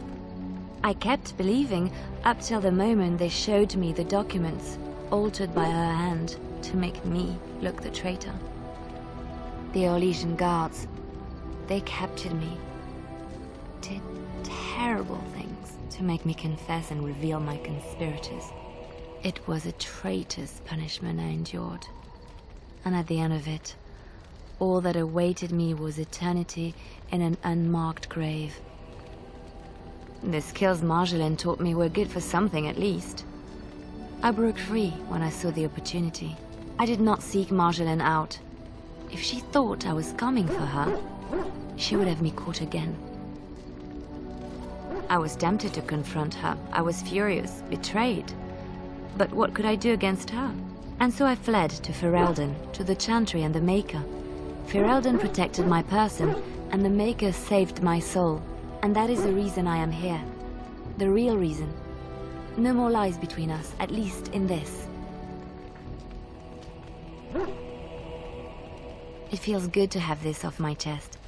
B: I kept believing up till the moment they showed me the documents, altered by her hand, to make me look the traitor. The Orlesian guards, they captured me. Did terrible things to make me confess and reveal my conspirators. It was a traitor's punishment I endured. And at the end of it, all that awaited me was eternity in an unmarked grave. The skills Marjolaine taught me were good for something at least. I broke free when I saw the opportunity. I did not seek Marjolaine out. If she thought I was coming for her, she would have me caught again. I was tempted to confront her. I was furious, betrayed. But what could I do against her? And so I fled to Ferelden, to the Chantry and the Maker. Ferelden protected my person, and the Maker saved my soul. And that is the reason I am here. The real reason. No more lies between us, at least in this. It feels good to have this off my chest.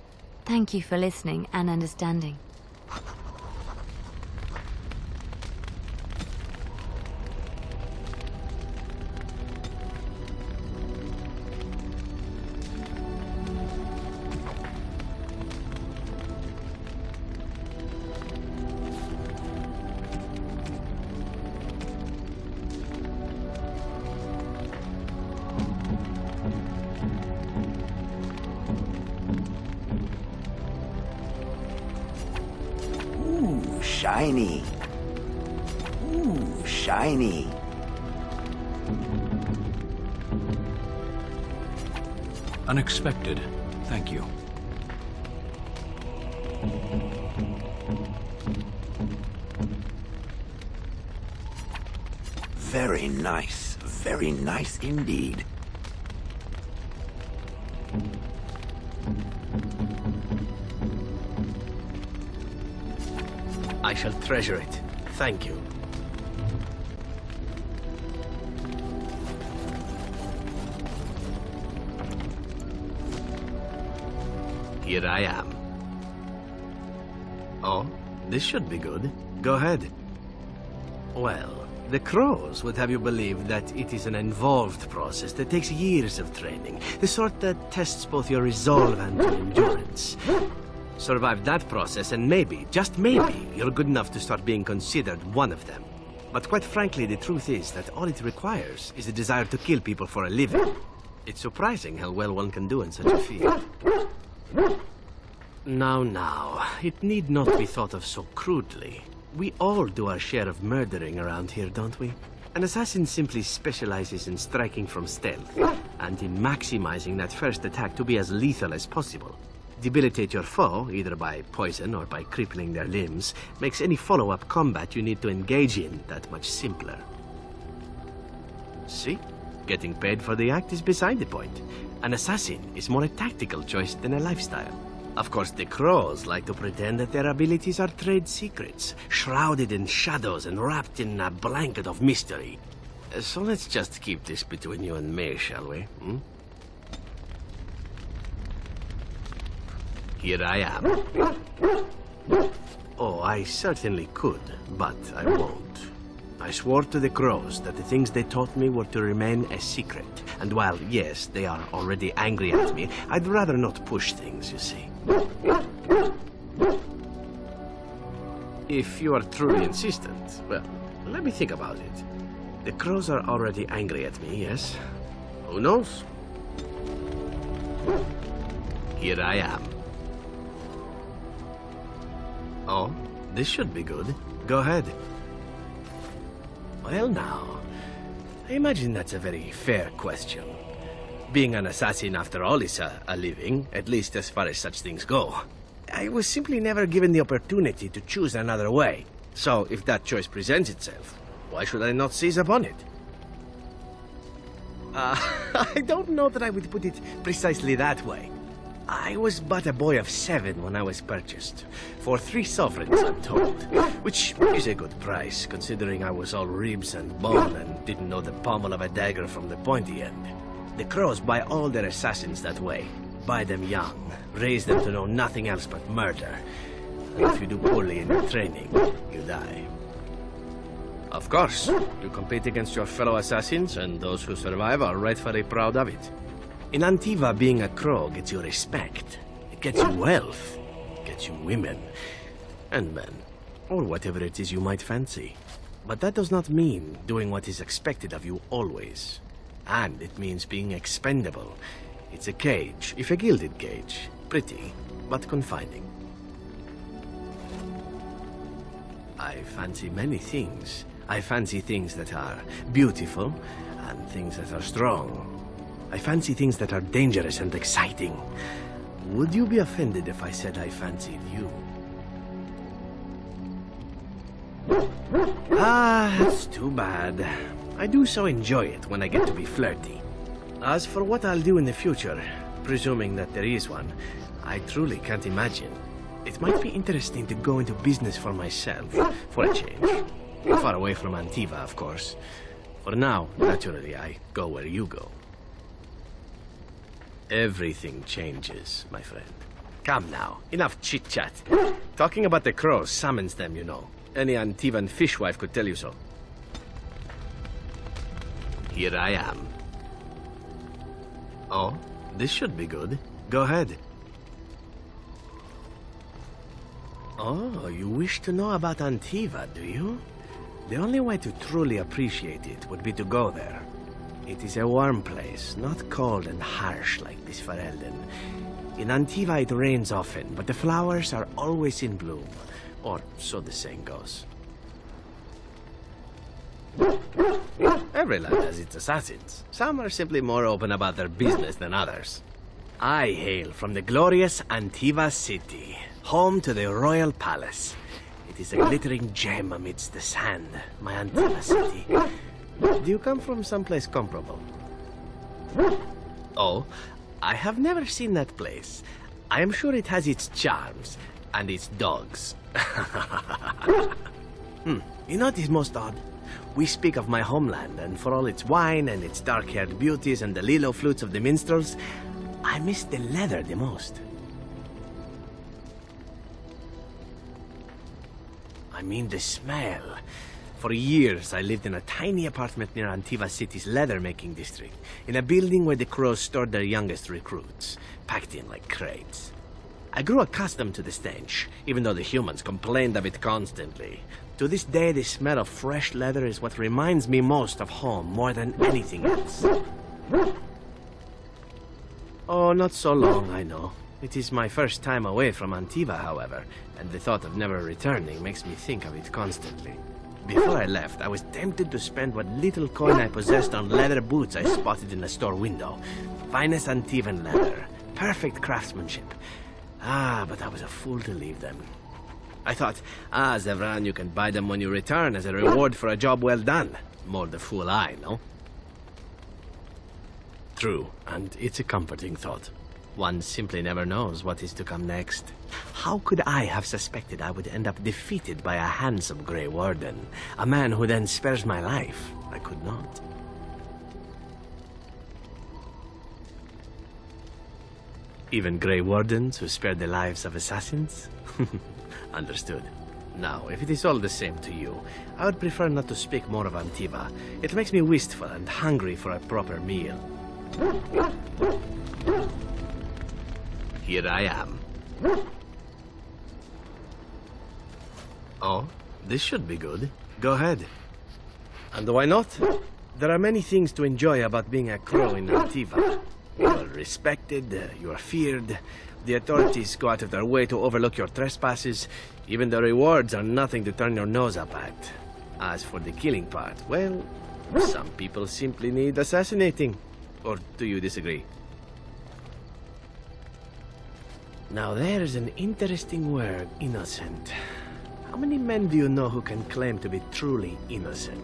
B: Thank you for listening and understanding.
U: Shiny. Ooh, shiny.
M: Unexpected. Thank you.
U: Very nice. Very nice indeed.
E: I shall treasure it. Thank you. Here I am. Oh, this should be good. Go ahead. Well, the crows would have you believe that it is an involved process that takes years of training. The sort that tests both your resolve and your endurance. Survive that process and maybe, just maybe, you're good enough to start being considered one of them. But quite frankly, the truth is that all it requires is a desire to kill people for a living. It's surprising how well one can do in such a field. Now, it need not be thought of so crudely. We all do our share of murdering around here, don't we? An assassin simply specializes in striking from stealth, and in maximizing that first attack to be as lethal as possible. Debilitate your foe, either by poison or by crippling their limbs, makes any follow-up combat you need to engage in that much simpler. See? Getting paid for the act is beside the point. An assassin is more a tactical choice than a lifestyle. Of course, the crows like to pretend that their abilities are trade secrets, shrouded in shadows and wrapped in a blanket of mystery. So let's just keep this between you and me, shall we? Hmm? Here I am. Oh, I certainly could, but I won't. I swore to the crows that the things they taught me were to remain a secret. And while, yes, they are already angry at me, I'd rather not push things, you see. If you are truly insistent, well, let me think about it. The crows are already angry at me, yes? Who knows? Here I am. Oh, this should be good. Go ahead. Well now, I imagine that's a very fair question. Being an assassin, after all, is a living, at least as far as such things go. I was simply never given the opportunity to choose another way. So, if that choice presents itself, why should I not seize upon it? I don't know that I would put it precisely that way. I was but a boy of 7 when I was purchased, for 3 sovereigns, I'm told, which is a good price, considering I was all ribs and bone and didn't know the pommel of a dagger from the pointy end. The crows buy all their assassins that way. Buy them young, raise them to know nothing else but murder. And if you do poorly in your training, you die. Of course, you compete against your fellow assassins, and those who survive are rightfully proud of it. In Antiva, being a crow gets you respect. It gets you wealth. It gets you women. And men. Or whatever it is you might fancy. But that does not mean doing what is expected of you always. And it means being expendable. It's a cage, if a gilded cage. Pretty, but confining. I fancy many things. I fancy things that are beautiful, and things that are strong. I fancy things that are dangerous and exciting. Would you be offended if I said I fancied you? That's too bad. I do so enjoy it when I get to be flirty. As for what I'll do in the future, presuming that there is one, I truly can't imagine. It might be interesting to go into business for myself, for a change. Far away from Antiva, of course. For now, naturally, I go where you go. Everything changes, my friend. Come now, enough chit-chat. Talking about the crows summons them, you know. Any Antivan fishwife could tell you so. Here I am. Oh, this should be good. Go ahead. Oh, you wish to know about Antiva, do you? The only way to truly appreciate it would be to go there. It is a warm place, not cold and harsh like this Ferelden. In Antiva it rains often, but the flowers are always in bloom. Or so the saying goes. Every land has its assassins. Some are simply more open about their business than others. I hail from the glorious Antiva city, home to the royal palace. It is a glittering gem amidst the sand, my Antiva city. Do you come from someplace comparable? Oh, I have never seen that place. I am sure it has its charms, and its dogs. You know what is most odd? We speak of my homeland, and for all its wine and its dark-haired beauties and the lilo flutes of the minstrels, I miss the leather the most. I mean the smell. For years, I lived in a tiny apartment near Antiva City's leather-making district, in a building where the crows stored their youngest recruits, packed in like crates. I grew accustomed to the stench, even though the humans complained of it constantly. To this day, the smell of fresh leather is what reminds me most of home, more than anything else. Oh, not so long, I know. It is my first time away from Antiva, however, and the thought of never returning makes me think of it constantly. Before I left, I was tempted to spend what little coin I possessed on leather boots I spotted in a store window. Finest Antivan leather. Perfect craftsmanship. But I was a fool to leave them. I thought, Zevran, you can buy them when you return as a reward for a job well done. More the fool I, no? True, and it's a comforting thought. One simply never knows what is to come next. How could I have suspected I would end up defeated by a handsome Grey Warden? A man who then spares my life? I could not. Even Grey Wardens who spare the lives of assassins? Understood. Now, if it is all the same to you, I would prefer not to speak more of Antiva. It makes me wistful and hungry for a proper meal. Here I am. Oh, this should be good. Go ahead. And why not? There are many things to enjoy about being a crow in Antiva. You are respected, you are feared, the authorities go out of their way to overlook your trespasses, even the rewards are nothing to turn your nose up at. As for the killing part, well, some people simply need assassinating. Or do you disagree? Now there's an interesting word, innocent. How many men do you know who can claim to be truly innocent?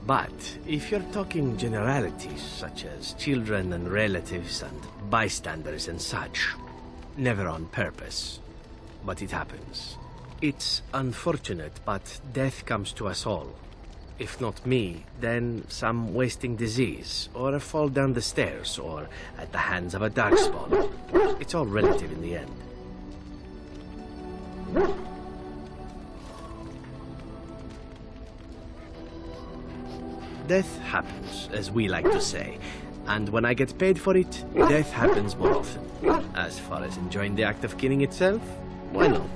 E: But if you're talking generalities, such as children and relatives and bystanders and such, never on purpose. But it happens. It's unfortunate, but death comes to us all. If not me, then some wasting disease, or a fall down the stairs, or at the hands of a darkspawn. It's all relative in the end. Death happens, as we like to say. And when I get paid for it, death happens more often. As far as enjoying the act of killing itself, why not?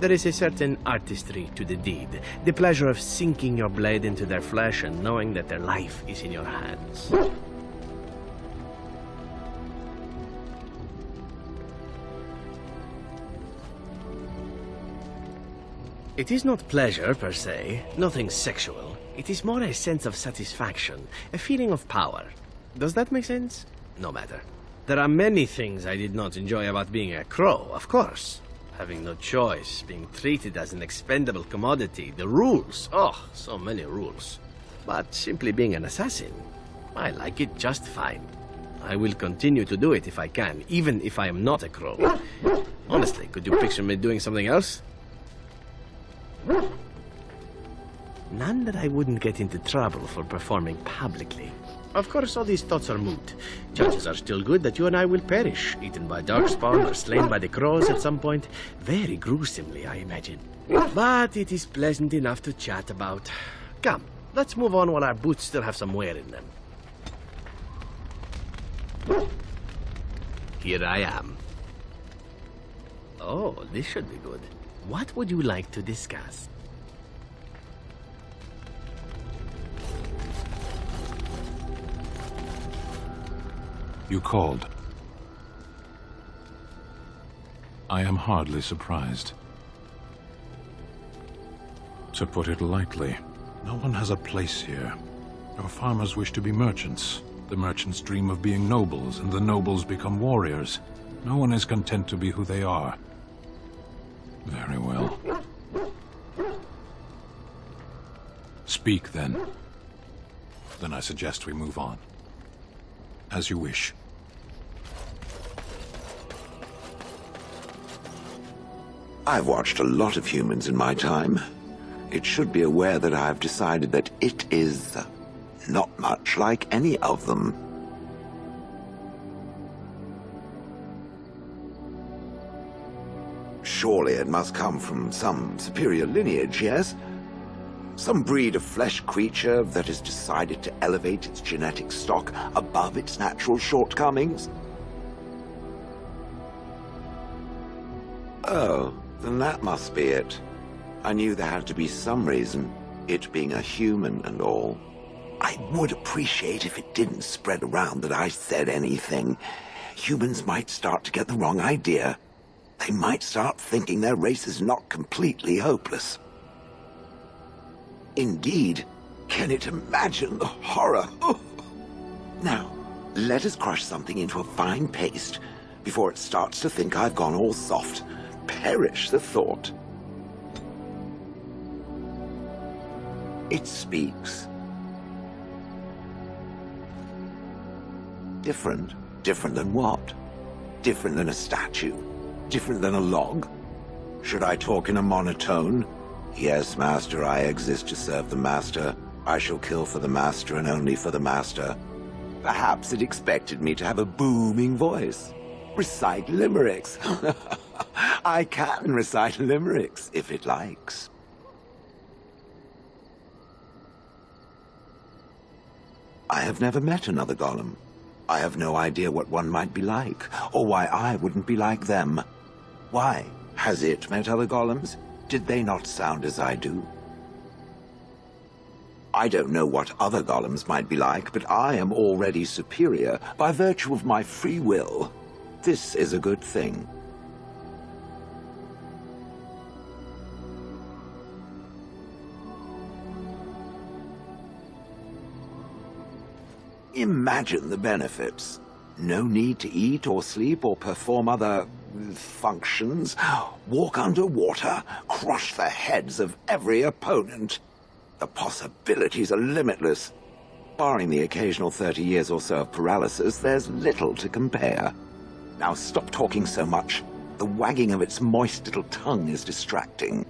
E: There is a certain artistry to the deed. The pleasure of sinking your blade into their flesh and knowing that their life is in your hands. It is not pleasure, per se, nothing sexual. It is more a sense of satisfaction, a feeling of power. Does that make sense? No matter. There are many things I did not enjoy about being a crow, of course. Having no choice, being treated as an expendable commodity, the rules, oh, so many rules. But simply being an assassin, I like it just fine. I will continue to do it if I can, even if I am not a crow. Honestly, could you picture me doing something else? None that I wouldn't get into trouble for performing publicly. Of course, all these thoughts are moot. Chances are still good that you and I will perish, eaten by darkspawn or slain by the crows at some point. Very gruesomely, I imagine. But it is pleasant enough to chat about. Come, let's move on while our boots still have some wear in them. Here I am. Oh, this should be good. What would you like to discuss?
M: You called. I am hardly surprised. To put it lightly, no one has a place here. Your farmers wish to be merchants. The merchants dream of being nobles, and the nobles become warriors. No one is content to be who they are. Very well. Speak, then. Then I suggest we move on. As you wish.
U: I've watched a lot of humans in my time. It should be aware that I've decided that it is not much like any of them. Surely it must come from some superior lineage, yes? Some breed of flesh creature that has decided to elevate its genetic stock above its natural shortcomings? Oh, then that must be it. I knew there had to be some reason, it being a human and all. I would appreciate if it didn't spread around that I said anything. Humans might start to get the wrong idea. They might start thinking their race is not completely hopeless. Indeed, can it imagine the horror? Now, let us crush something into a fine paste before it starts to think I've gone all soft. Perish the thought. It speaks. Different? Different than what? Different than a statue? Different than a log? Should I talk in a monotone? Yes, Master, I exist to serve the Master. I shall kill for the Master and only for the Master. Perhaps it expected me to have a booming voice. Recite limericks. I can recite limericks, if it likes. I have never met another golem. I have no idea what one might be like, or why I wouldn't be like them. Why? Has it met other golems? Did they not sound as I do? I don't know what other golems might be like, but I am already superior by virtue of my free will. This is a good thing. Imagine the benefits. No need to eat or sleep or perform other functions. Walk underwater, crush the heads of every opponent. The possibilities are limitless. Barring the occasional 30 years or so of paralysis, there's little to compare. Now stop talking so much. The wagging of its moist little tongue is distracting.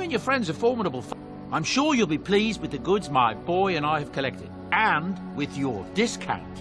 O: Your friends are formidable. I'm sure you'll be pleased with the goods my boy and I have collected, and with your discount.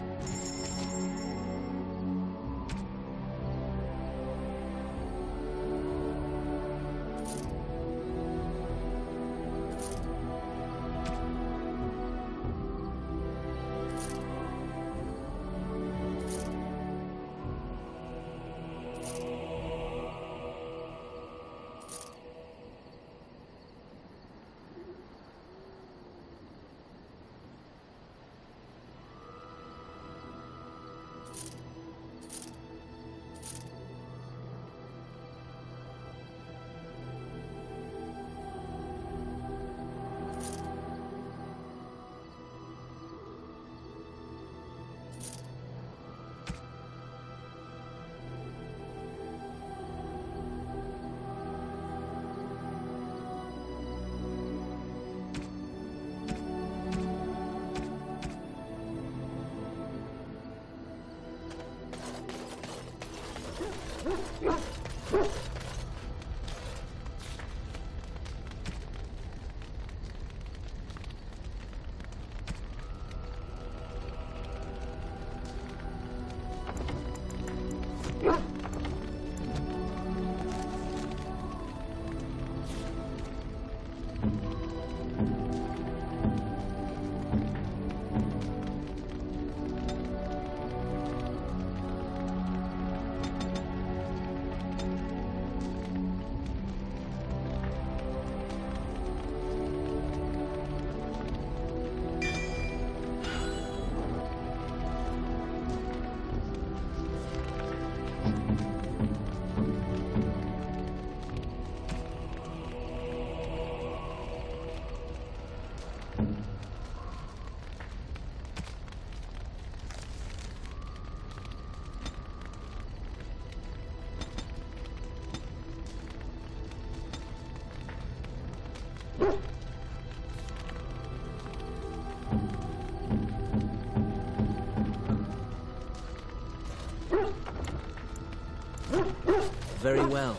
P: very well.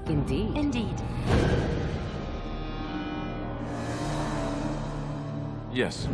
A: Indeed.
B: Indeed.
N: Yes.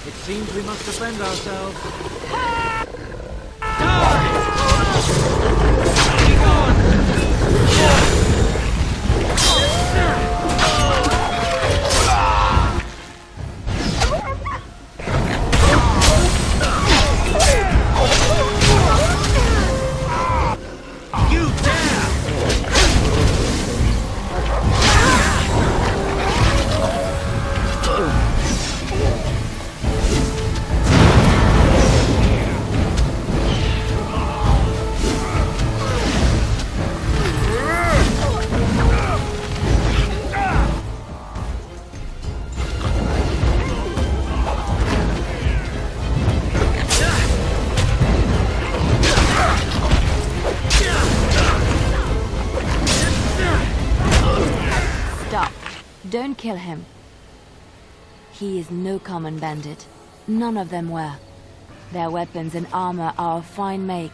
P: It seems we must defend ourselves.
B: Don't kill him. He is no common bandit. None of them were. Their weapons and armor are of fine make,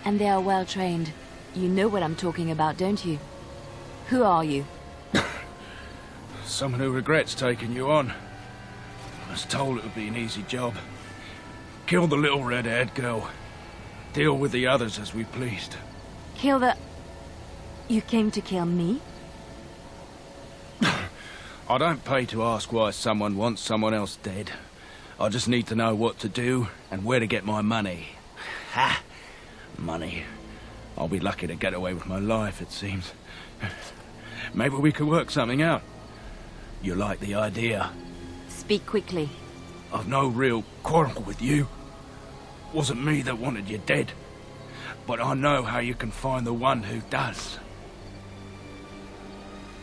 B: and they are well trained. You know what I'm talking about, don't you? Who are you?
O: Someone who regrets taking you on. I was told it would be an easy job. Kill the little red-haired girl. Deal with the others as we pleased.
B: Kill the... You came to kill me?
O: I don't pay to ask why someone wants someone else dead. I just need to know what to do and where to get my money. Ha! Money. I'll be lucky to get away with my life, it seems. Maybe we could work something out. You like the idea?
B: Speak quickly.
O: I've no real quarrel with you. Wasn't me that wanted you dead. But I know how you can find the one who does.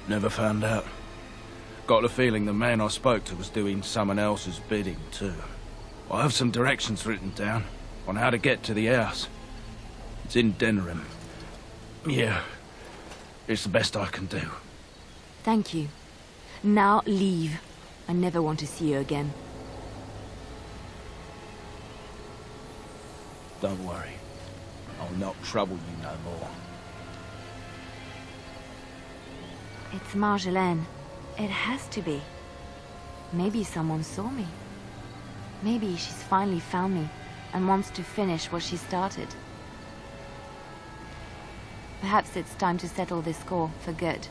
O: Never found out. Got the feeling the man I spoke to was doing someone else's bidding, too. I have some directions written down on how to get to the house. It's in Denerim. Yeah, it's the best I can do.
B: Thank you. Now leave. I never want to see you again.
O: Don't worry. I'll not trouble you no more.
B: It's Marjolaine. It has to be. Maybe someone saw me. Maybe she's finally found me and wants to finish what she started. Perhaps it's time to settle this score for good.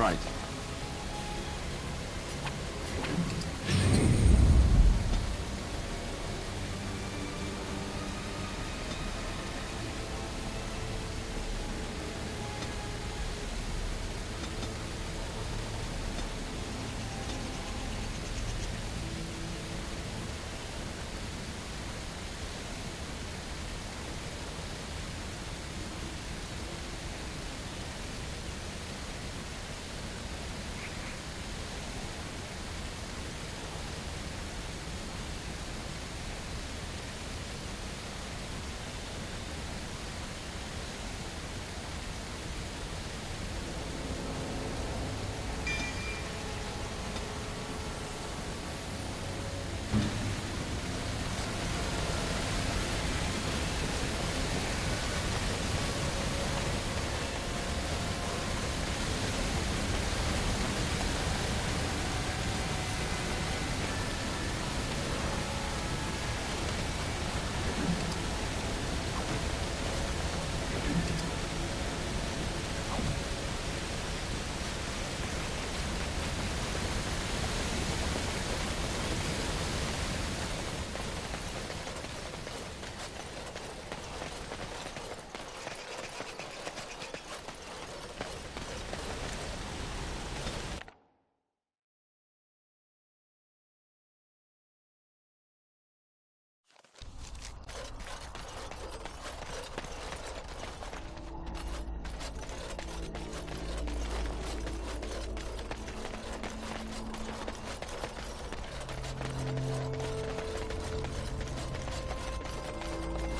I: right.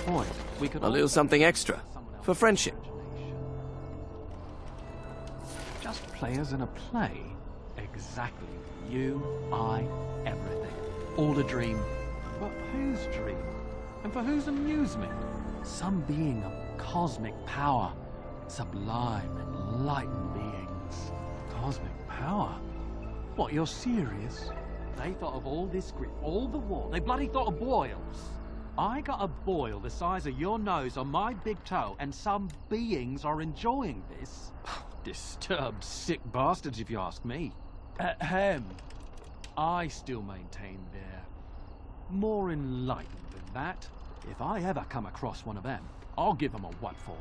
C: Boy, we could
E: A little something extra. For friendship.
C: just play as in a play. Exactly. You, I, everything. All a dream. But whose dream? And for whose amusement? Some being of cosmic power. Sublime, enlightened beings. Cosmic power? What, you're serious? They thought of all this grit, all the war. They bloody thought of boils. I got a boil the size of your nose on my big toe, and some beings are enjoying this. Disturbed, sick bastards, if you ask me. Ahem. I still maintain they're more enlightened than that. If I ever come across one of them, I'll give them a what for.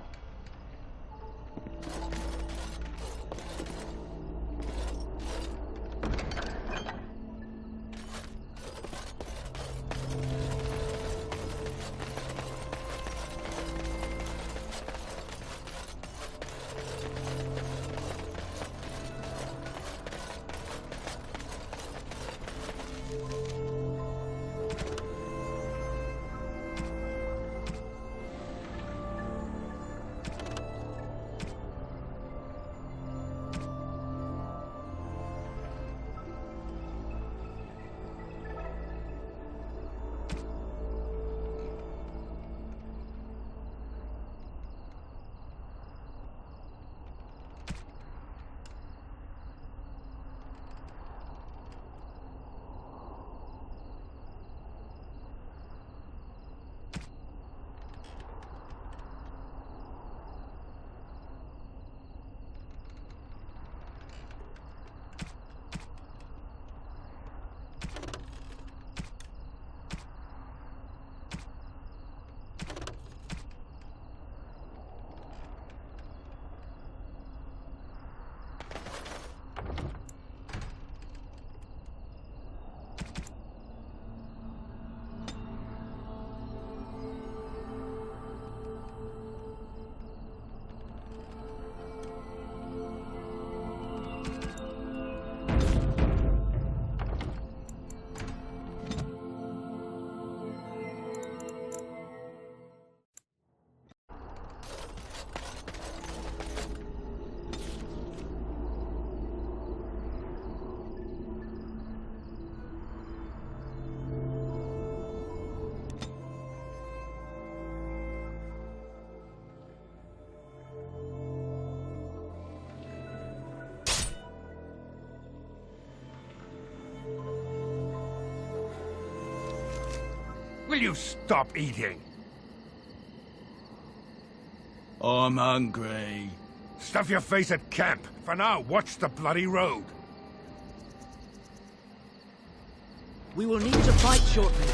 O: Will you stop eating? I'm hungry.
L: Stuff your face at camp. For now, watch the bloody road.
P: We will need to fight shortly.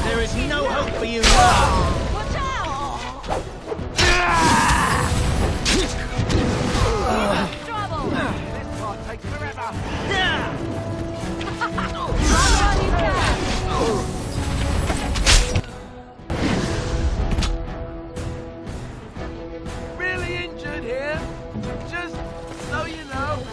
O: There is no hope for you now.
F: Really injured here? Just so you know.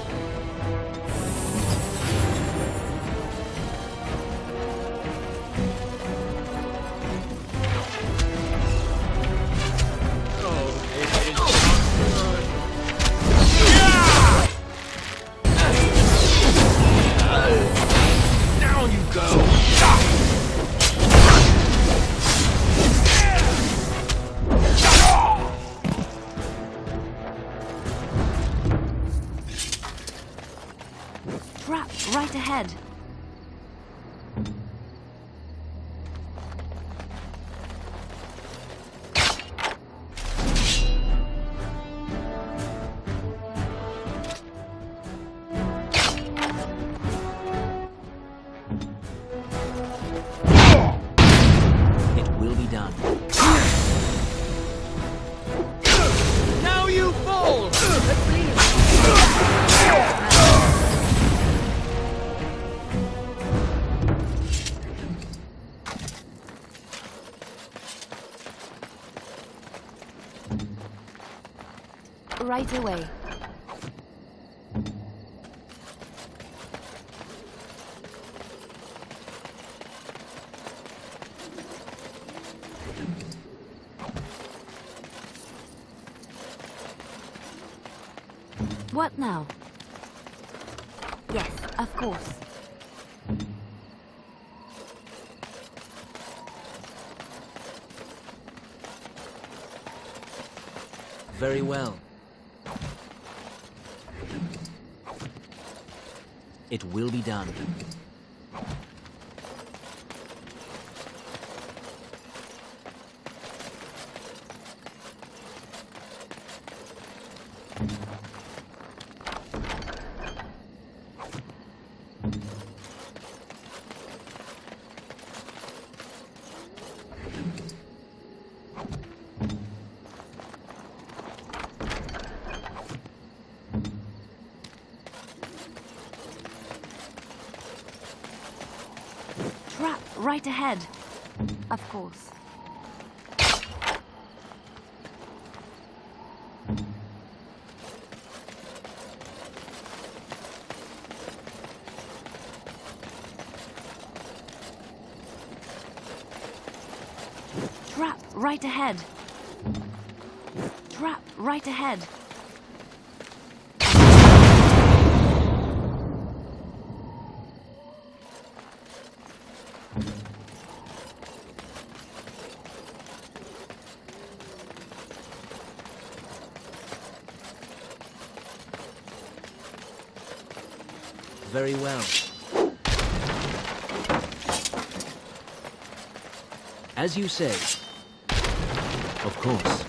O: Down you go.
B: Trap right ahead.
P: It will be done.
O: Now you fall.
B: Right away. What now? Yes, of course.
P: Very well. It will be done.
B: Trap right ahead. Of course. Trap right ahead. Trap right ahead.
P: Very well. As you say. Of course.